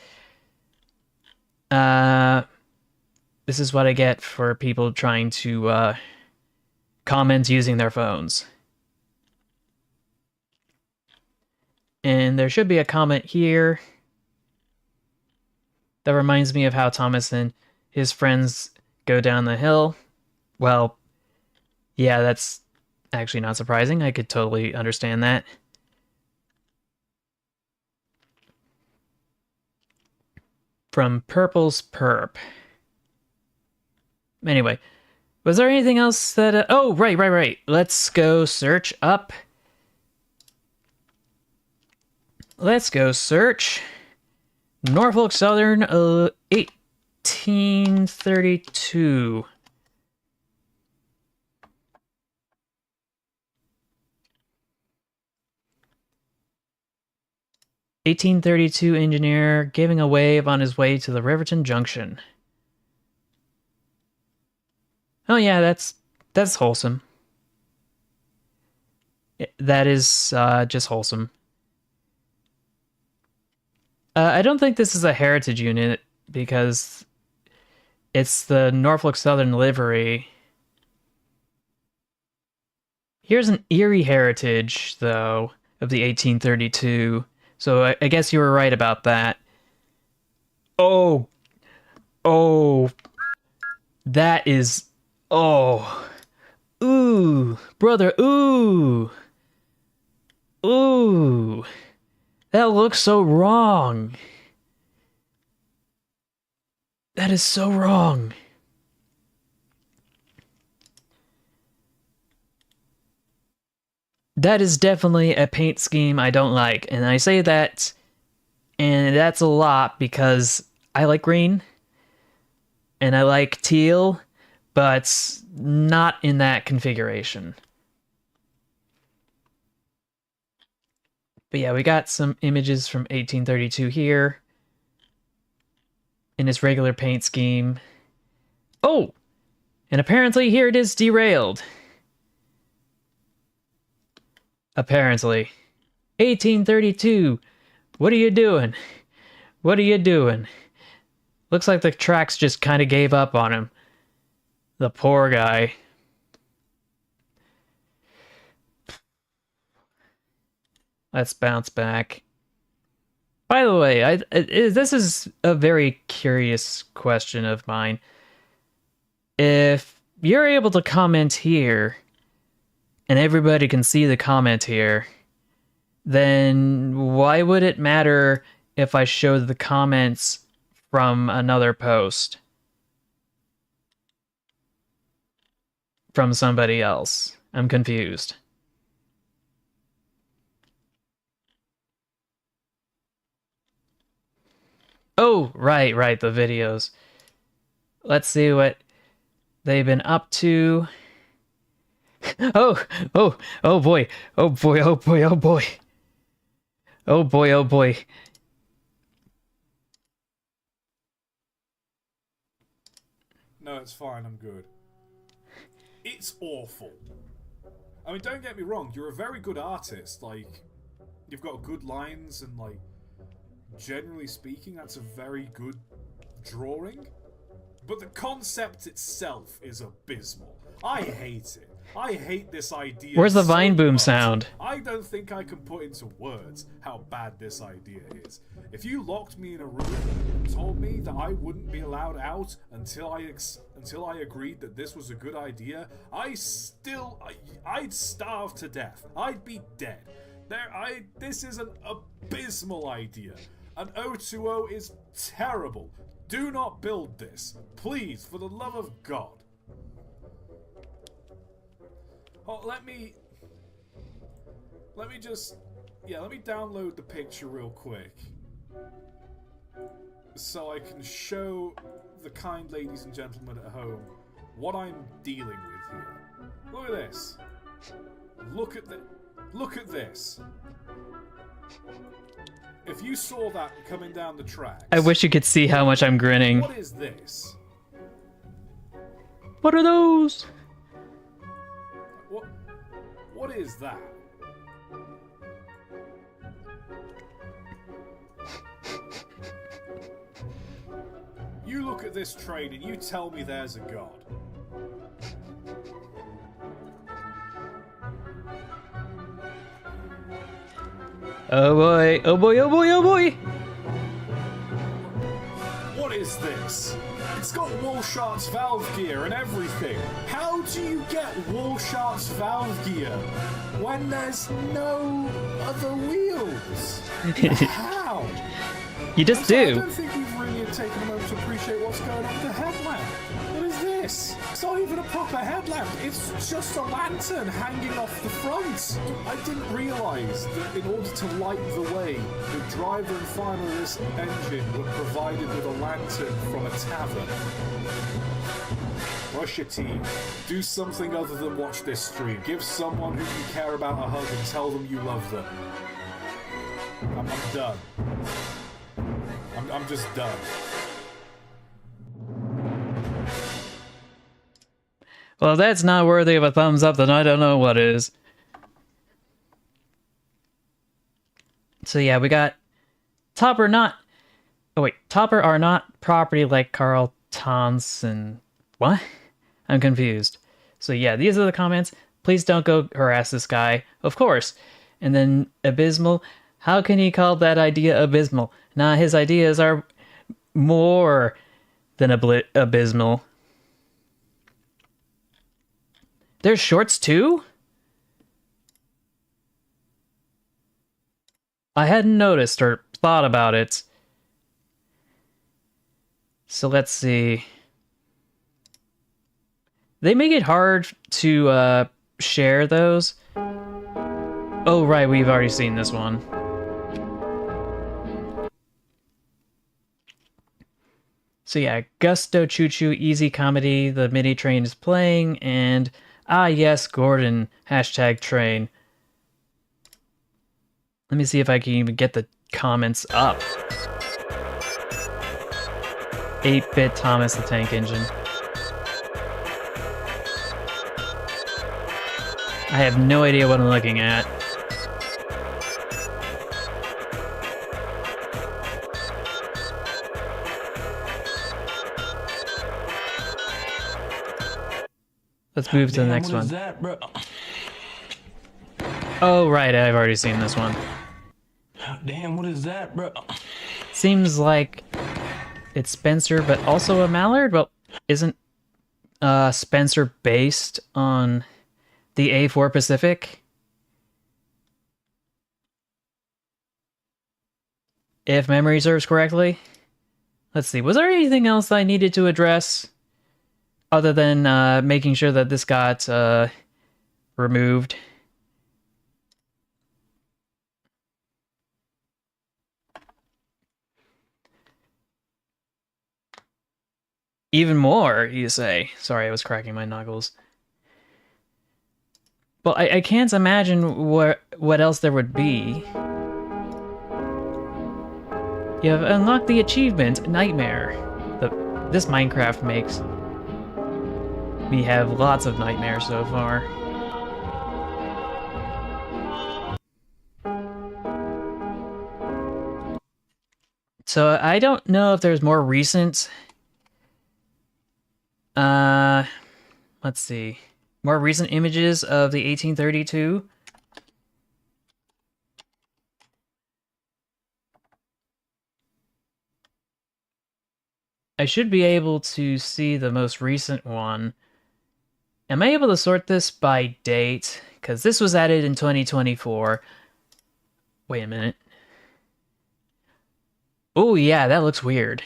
This is what I get for people trying to comment using their phones. And there should be a comment here that reminds me of how Thomas and his friends go down the hill. Well, yeah, that's actually not surprising. I could totally understand that. From Purple's Perp. Anyway, was there anything else that... oh, right. Let's go search up. Let's go search Norfolk Southern 1832. (1832) engineer giving a wave on his way to the Riverton Junction. Oh yeah, that's wholesome. That is just wholesome. I don't think this is a heritage unit because it's the Norfolk Southern livery. Here's an Erie heritage, though, of the 1832. So I guess you were right about that. Oh, that is, ooh, brother, ooh, that looks so wrong. That is so wrong. That is definitely a paint scheme I don't like. And I say that, and that's a lot because I like green and I like teal, but not in that configuration. But yeah, we got some images from 1832 here in its regular paint scheme. Oh! And apparently here it is derailed. Apparently. 1832. What are you doing? What are you doing? Looks like the tracks just kind of gave up on him. The poor guy. Let's bounce back. By the way, this is a very curious question of mine. If you're able to comment here, and everybody can see the comment here, then why would it matter if I showed the comments from another post? From somebody else? I'm confused. Oh, right, the videos. Let's see what they've been up to. Oh boy. Oh boy. Oh boy. Oh boy. Oh boy. No, it's fine, I'm good. It's awful. I mean, don't get me wrong, you're a very good artist. Like, you've got good lines and, like, generally speaking, that's a very good drawing. But the concept itself is abysmal. I hate it. I hate this idea. Where's the so vine boom much. sound? I don't think I can put into words how bad this idea is. If you locked me in a room and told me that I wouldn't be allowed out until I agreed that this was a good idea, I'd starve to death. I'd be dead. This is an abysmal idea. An O2O is terrible. Do not build this. Please, for the love of God. Oh, let me download the picture real quick. So I can show the kind ladies and gentlemen at home what I'm dealing with here. Look at this. Look at this. If you saw that coming down the tracks... I wish you could see how much I'm grinning. What is this? What are those? What is that? You look at this train and you tell me there's a god. Oh boy, oh boy, oh boy, oh boy! What is this? It's got Wallshart's valve gear and everything. How do you get Wallshart's valve gear when there's no other wheels? How? You just I do. don't think we've really taken a moment to appreciate what's going on with the headlamp. What is this? It's not even a proper headlamp. It's just a lantern hanging off the front. I didn't realise that in order to light the way, the driver and fireman of this engine were provided with a lantern from a tavern. Brush your teeth. Do something other than watch this stream. Give someone who you care about a hug and tell them you love them. I'm done. I'm just done. Well, if that's not worthy of a thumbs up, then I don't know what is. So yeah, we got Topper not... Oh wait, Topper are not property like Carl Tonson. What? I'm confused. So yeah, these are the comments. Please don't go harass this guy. Of course. And then Abysmal. How can he call that idea abysmal? Nah, his ideas are more than abysmal. There's shorts too? I hadn't noticed or thought about it. So let's see. They make it hard to share those. Oh right, we've already seen this one. So yeah, Gusto Choo Choo, easy comedy, the mini train is playing, and ah yes, Gordon, hashtag train. Let me see if I can even get the comments up. 8-bit Thomas the Tank Engine. I have no idea what I'm looking at. Let's move to the next one. That, bro? Oh, right, I've already seen this one. Damn, what is that, bro? Seems like it's Spencer, but also a Mallard? Well, isn't Spencer based on the A4 Pacific? If memory serves correctly? Let's see, was there anything else I needed to address? Other than making sure that this got removed. Even more, you say? Sorry, I was cracking my knuckles. Well, I can't imagine what else there would be. You have unlocked the achievement, Nightmare. This Minecraft makes me have lots of nightmares so far. So I don't know if there's more recent... let's see. More recent images of the 1832. I should be able to see the most recent one. Am I able to sort this by date? Because this was added in 2024. Wait a minute. Oh yeah, that looks weird.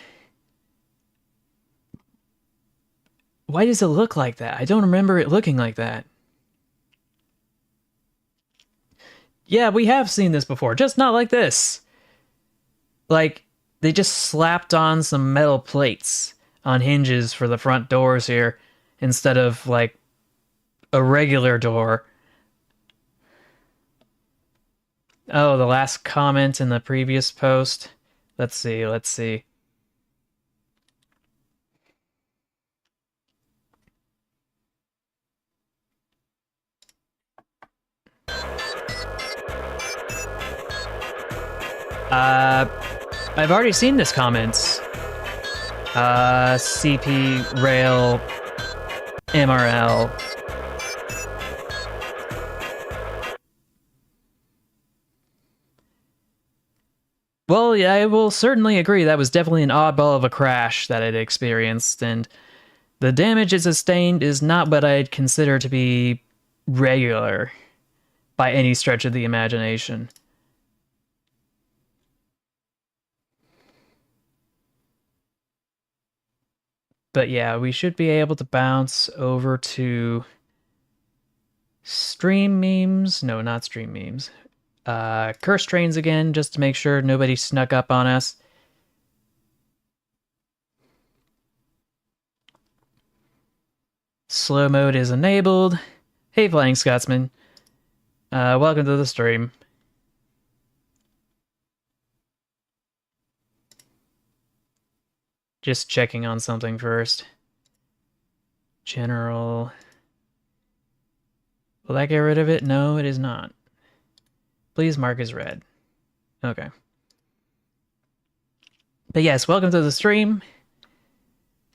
Why does it look like that? I don't remember it looking like that. Yeah, we have seen this before, just not like this. Like, they just slapped on some metal plates on hinges for the front doors here, instead of, like, a regular door. Oh, the last comment in the previous post. Let's see, let's see. I've already seen this comments. CP, Rail, MRL. Well, yeah, I will certainly agree that was definitely an oddball of a crash that it experienced, and the damage it sustained is not what I'd consider to be regular by any stretch of the imagination. But yeah, we should be able to bounce over to stream memes. No, not stream memes. Curse trains again, just to make sure nobody snuck up on us. Slow mode is enabled. Hey, Flying Scotsman. Welcome to the stream. Just checking on something first. General. Will that get rid of it? No, it is not. Please mark as red. Okay. But yes, welcome to the stream.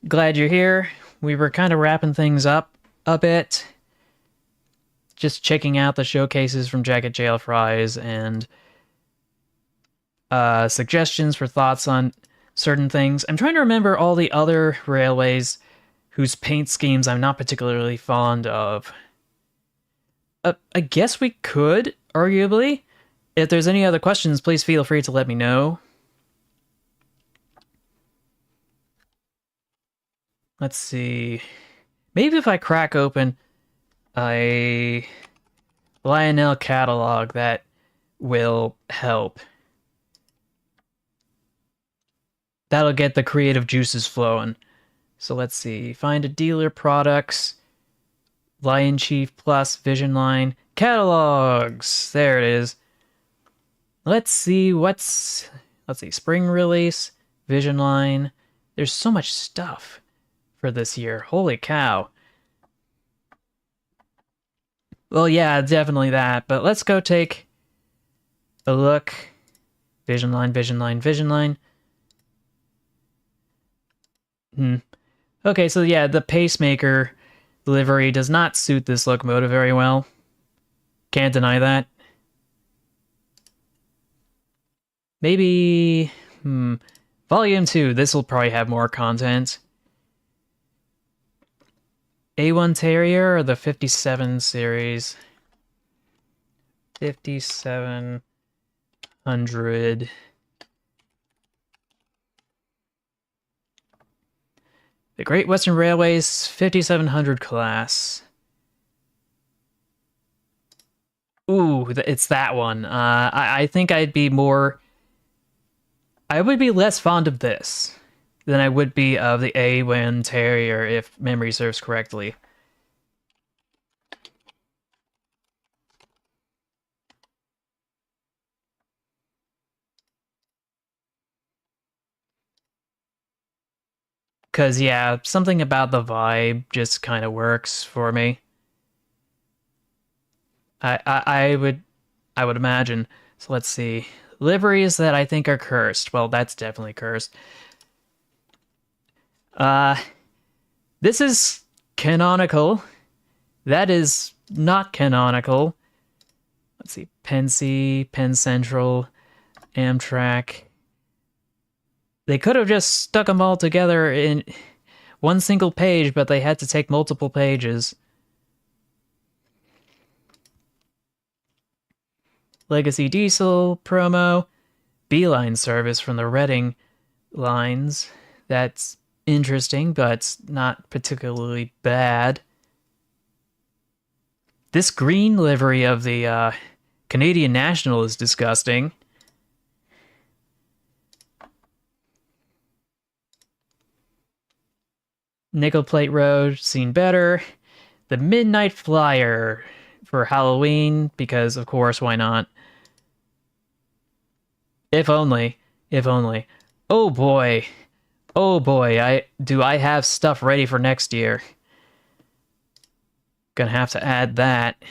Glad you're here. We were kind of wrapping things up a bit. Just checking out the showcases from Jacket Jail Fries and suggestions for thoughts on certain things. I'm trying to remember all the other railways whose paint schemes I'm not particularly fond of. I guess we could, arguably. If there's any other questions, please feel free to let me know. Let's see. Maybe if I crack open a Lionel catalog, that will help. That'll get the creative juices flowing. So let's see. Find a dealer, products, Lion Chief Plus, Vision Line, catalogs. There it is. Let's see spring release, Vision Line. There's so much stuff for this year. Holy cow. Well, yeah, definitely that. But let's go take a look. Vision Line, Vision Line, Vision Line. Okay, so yeah, the pacemaker livery does not suit this locomotive very well. Can't deny that. Maybe... Volume 2, this will probably have more content. A1 Terrier or the 57 series? 5700... The Great Western Railway's 5700 class. Ooh, it's that one. I think I would be less fond of this than I would be of the A1 Terrier, if memory serves correctly. Because, yeah, something about the vibe just kind of works for me. I would imagine. So let's see. Liveries that I think are cursed. Well, that's definitely cursed. This is canonical. That is not canonical. Let's see. Pensy, Penn Central, Amtrak. They could have just stuck them all together in one single page, but they had to take multiple pages. Legacy Diesel promo, Beeline service from the Reading lines. That's interesting, but not particularly bad. This green livery of the Canadian National is disgusting. Nickel Plate Road, seen better. The Midnight Flyer for Halloween, because of course, why not? If only. If only. Oh boy. Oh boy, I have stuff ready for next year. Gonna have to add that.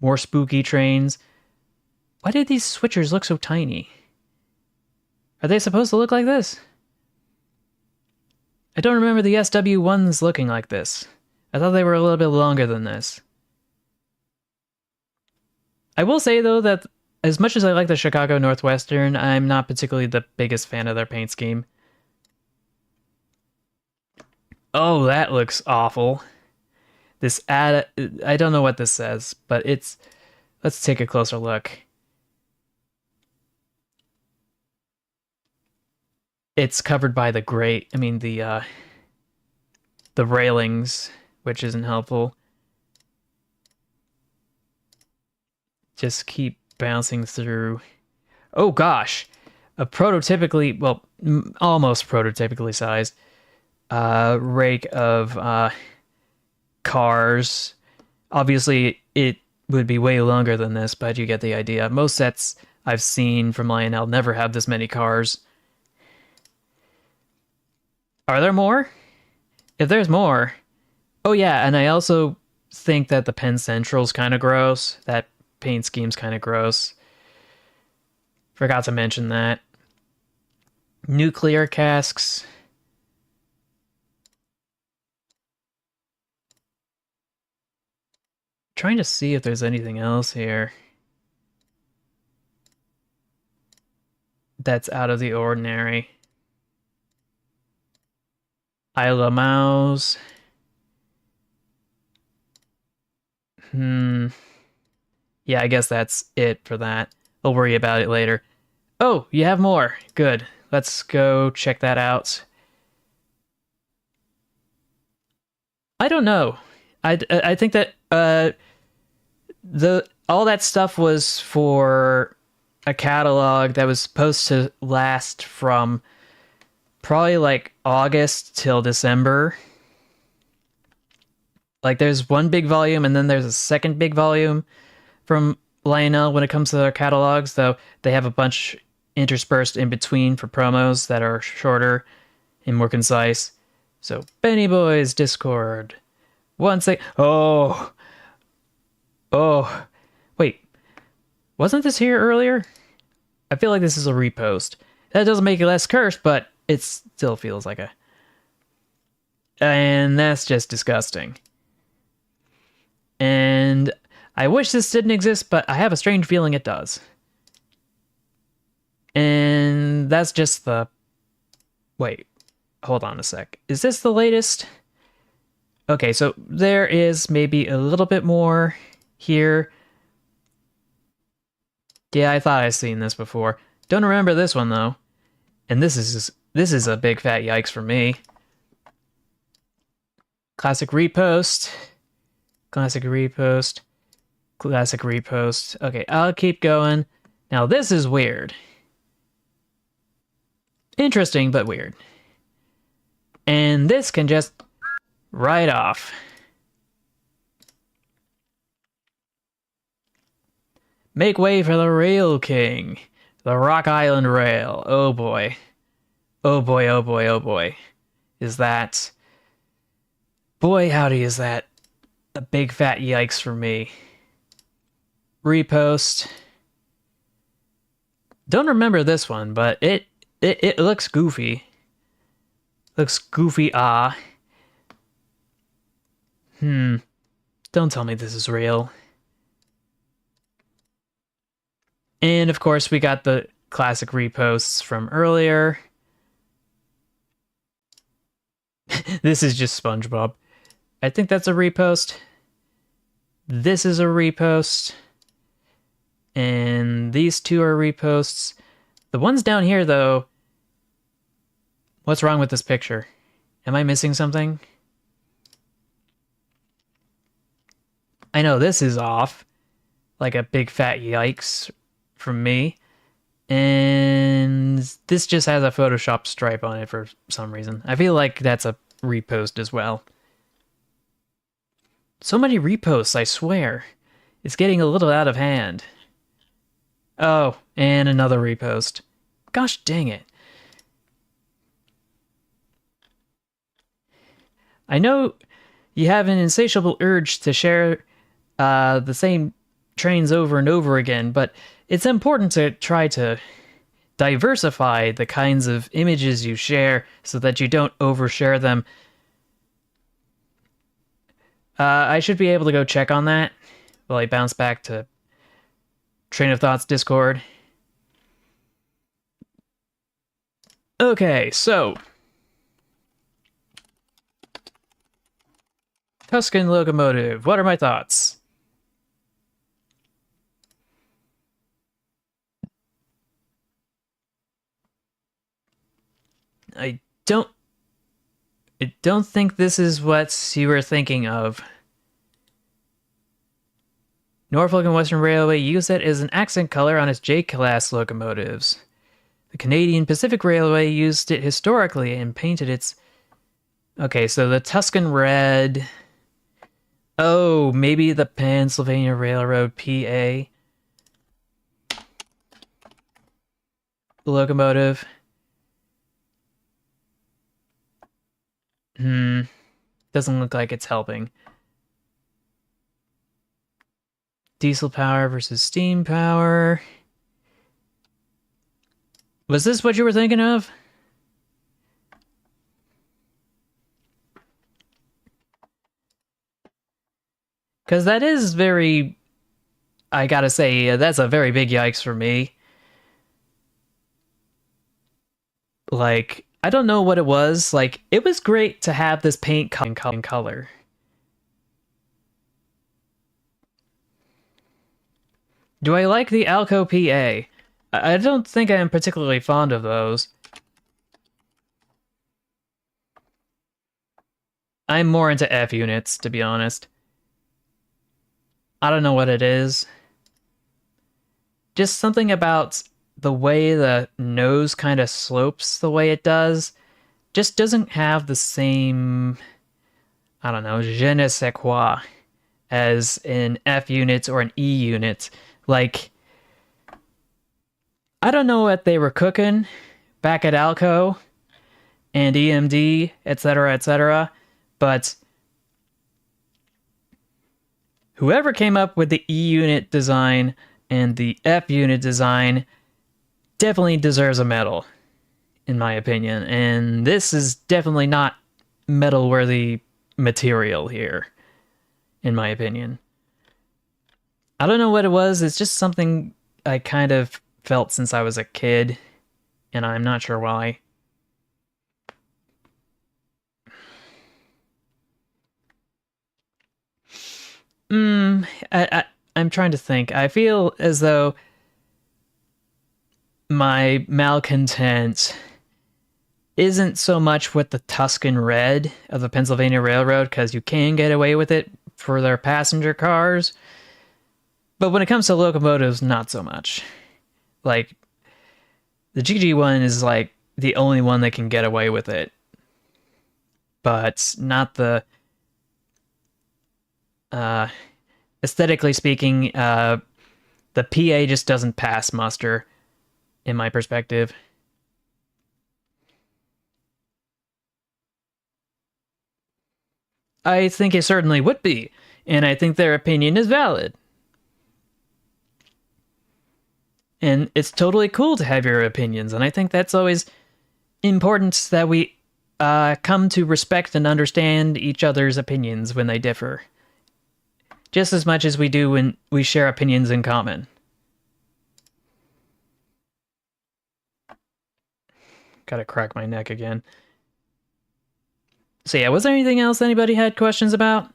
More spooky trains. Why did these switchers look so tiny? Are they supposed to look like this? I don't remember the SW1s looking like this. I thought they were a little bit longer than this. I will say, though, that as much as I like the Chicago Northwestern, I'm not particularly the biggest fan of their paint scheme. Oh, that looks awful. This ad, I don't know what this says, but it's, let's take a closer look. It's covered by the grate, the railings, which isn't helpful. Just keep bouncing through. Oh gosh, a prototypically, well, almost prototypically sized rake of cars. Obviously, it would be way longer than this, but you get the idea. Most sets I've seen from Lionel never have this many cars. Are there more? If there's more... Oh yeah, and I also think that the Penn Central's kind of gross. That paint scheme's kind of gross. Forgot to mention that. Nuclear casks. Trying to see if there's anything else here that's out of the ordinary. Isla Mouse. Yeah, I guess that's it for that. I'll worry about it later. Oh, you have more. Good. Let's go check that out. I don't know. I think that all that stuff was for a catalog that was supposed to last from probably like August till December. Like there's one big volume and then there's a second big volume from Lionel when it comes to their catalogs, though they have a bunch interspersed in between for promos that are shorter and more concise. So Benny Boys Discord. Once they oh wait, wasn't this here earlier? I feel like this is a repost. That doesn't make it less cursed, but it still feels like a... And that's just disgusting. And I wish this didn't exist, but I have a strange feeling it does. And that's just the... Wait, hold on a sec. Is this the latest? Okay, so there is maybe a little bit more here. Yeah, I thought I'd seen this before. Don't remember this one, though. And this is a big fat yikes for me. Classic repost. Classic repost. Classic repost. Okay, I'll keep going. Now this is weird. Interesting, but weird. And this can just write off. Make way for the Rail King. The Rock Island Rail. Oh boy. Oh boy, oh boy, oh boy. Is that... Boy, howdy, is that a big fat yikes for me. Repost. Don't remember this one, but it looks goofy. Looks goofy, Don't tell me this is real. And of course, we got the classic reposts from earlier. This is just SpongeBob. I think that's a repost. This is a repost. And these two are reposts. The ones down here, though... What's wrong with this picture? Am I missing something? I know this is off. Like a big fat yikes from me. And this just has a Photoshop stripe on it for some reason. I feel like that's a repost as well. So many reposts, I swear. It's getting a little out of hand. Oh, and another repost. Gosh dang it. I know you have an insatiable urge to share the same trains over and over again, but it's important to try to diversify the kinds of images you share so that you don't overshare them. I should be able to go check on that while I bounce back to Train of Thoughts Discord. Okay, so Tuscan locomotive. What are my thoughts? I don't think this is what you were thinking of. Norfolk and Western Railway used it as an accent color on its J-class locomotives. The Canadian Pacific Railway used it historically and painted its... Okay, so the Tuscan red... Oh, maybe the Pennsylvania Railroad PA locomotive. Doesn't look like it's helping. Diesel power versus steam power. Was this what you were thinking of? Because that is very... I gotta say, that's a very big yikes for me. Like, I don't know what it was. Like, it was great to have this paint in color. Do I like the Alco PA? I don't think I'm particularly fond of those. I'm more into F units, to be honest. I don't know what it is. Just something about the way the nose kind of slopes the way it does just doesn't have the same, I don't know, je ne sais quoi as an F unit or an E unit. Like, I don't know what they were cooking back at Alco and EMD, etc., but whoever came up with the E unit design and the F unit design definitely deserves a medal, in my opinion. And this is definitely not medal-worthy material here, in my opinion. I don't know what it was. It's just something I kind of felt since I was a kid, and I'm not sure why. I'm trying to think. I feel as though my malcontent isn't so much with the Tuscan Red of the Pennsylvania Railroad, because you can get away with it for their passenger cars. But when it comes to locomotives, not so much. Like, the GG one is like the only one that can get away with it. But not the... aesthetically speaking, the PA just doesn't pass muster, in my perspective. I think it certainly would be, and I think their opinion is valid. And it's totally cool to have your opinions, and I think that's always important, that we come to respect and understand each other's opinions when they differ. Just as much as we do when we share opinions in common. Gotta crack my neck again. So yeah, was there anything else anybody had questions about?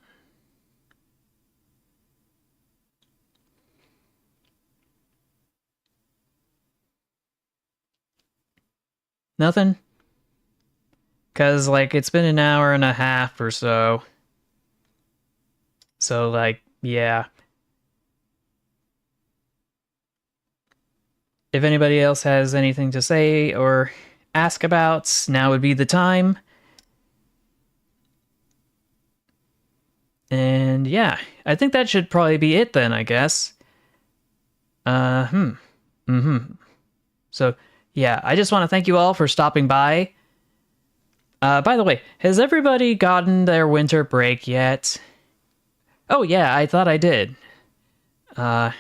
Nothing? Because, like, it's been an hour and a half or so. So, like, yeah. If anybody else has anything to say or ask about, now would be the time. And yeah, I think that should probably be it then, I guess. So, yeah, I just want to thank you all for stopping by. By the way, has everybody gotten their winter break yet? Oh yeah, I thought I did. I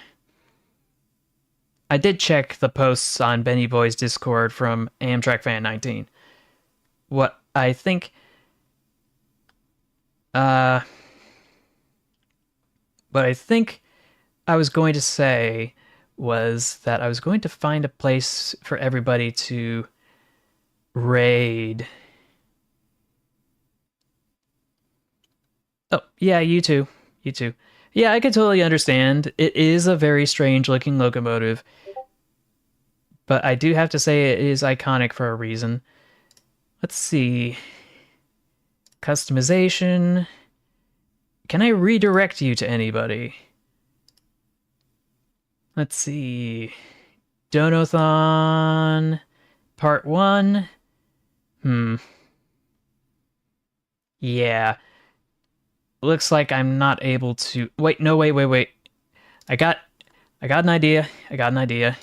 did check the posts on Benny Boy's Discord from Amtrak Fan 19. What I think... what I think I was going to say was that I was going to find a place for everybody to raid. Oh, yeah, you too. You too. Yeah, I can totally understand. It is a very strange looking locomotive, but I do have to say it is iconic for a reason. Let's see. Customization. Can I redirect you to anybody? Let's see. Donathon Part 1. Yeah. Looks like I'm not able to... Wait, no, wait. I got an idea.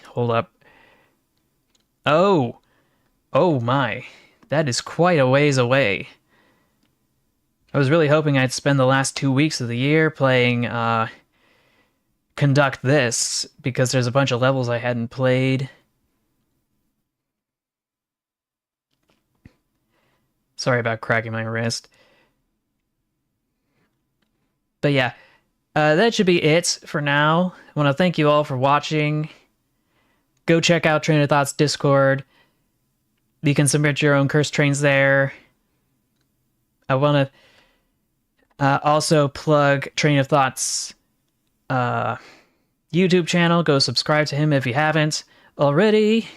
Hold up. Oh. Oh my. That is quite a ways away. I was really hoping I'd spend the last 2 weeks of the year playing, Conduct This, because there's a bunch of levels I hadn't played. Sorry about cracking my wrist. But yeah, that should be it for now. I want to thank you all for watching. Go check out Train of Thought's Discord. You can submit your own curse trains there. I want to also plug Train of Thought's YouTube channel. Go subscribe to him if you haven't already.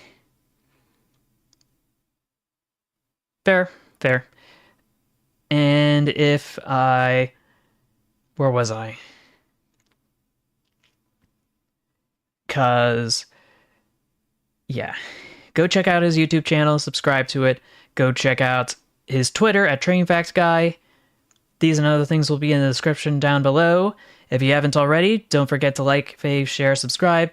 Fair. And if I... Where was I? Because... Yeah. Go check out his YouTube channel, subscribe to it. Go check out his Twitter at TrainFactsGuy. These and other things will be in the description down below. If you haven't already, don't forget to like, fave, share, subscribe,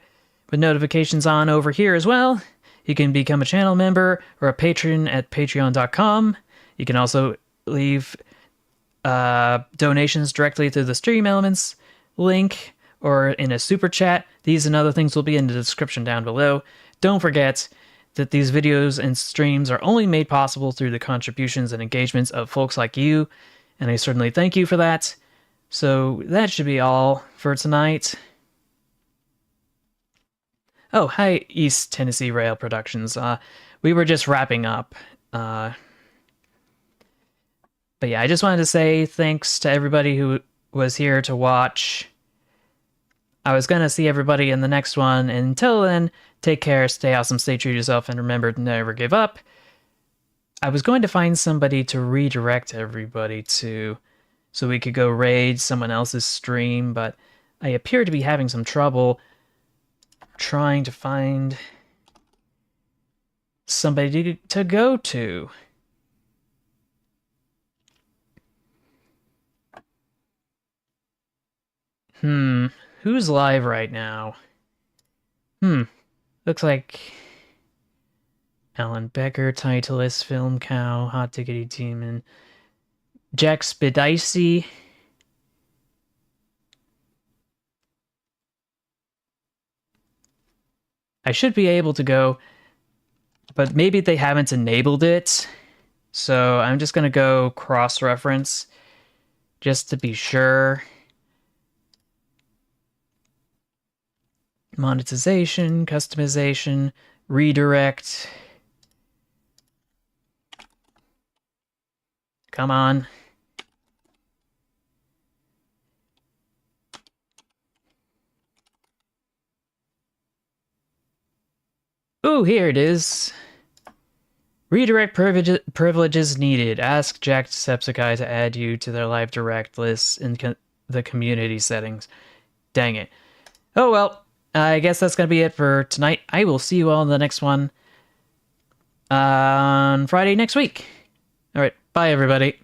with notifications on over here as well. You can become a channel member or a patron at patreon.com. You can also leave donations directly through the Stream Elements link or in a super chat. These and other things will be in the description down below. Don't forget that these videos and streams are only made possible through the contributions and engagements of folks like you, and I certainly thank you for that. So that should be all for tonight. Oh, hi, East Tennessee Rail Productions. We were just wrapping up. But yeah, I just wanted to say thanks to everybody who was here to watch. I was gonna see everybody in the next one, and until then, take care, stay awesome, stay true to yourself, and remember to never give up. I was going to find somebody to redirect everybody to, so we could go raid someone else's stream, but I appear to be having some trouble trying to find somebody to go to. Who's live right now? Looks like Alan Becker, Titleist, Film Cow, Hot Tickety Demon, Jack Spidicey. I should be able to go, but maybe they haven't enabled it. So I'm just gonna go cross-reference just to be sure. Monetization, customization, redirect. Come on. Ooh, here it is. Redirect privileges needed. Ask Jacksepticeye to add you to their live direct list in the community settings. Dang it. Oh well. I guess that's going to be it for tonight. I will see you all in the next one on Friday next week. All right. Bye, everybody.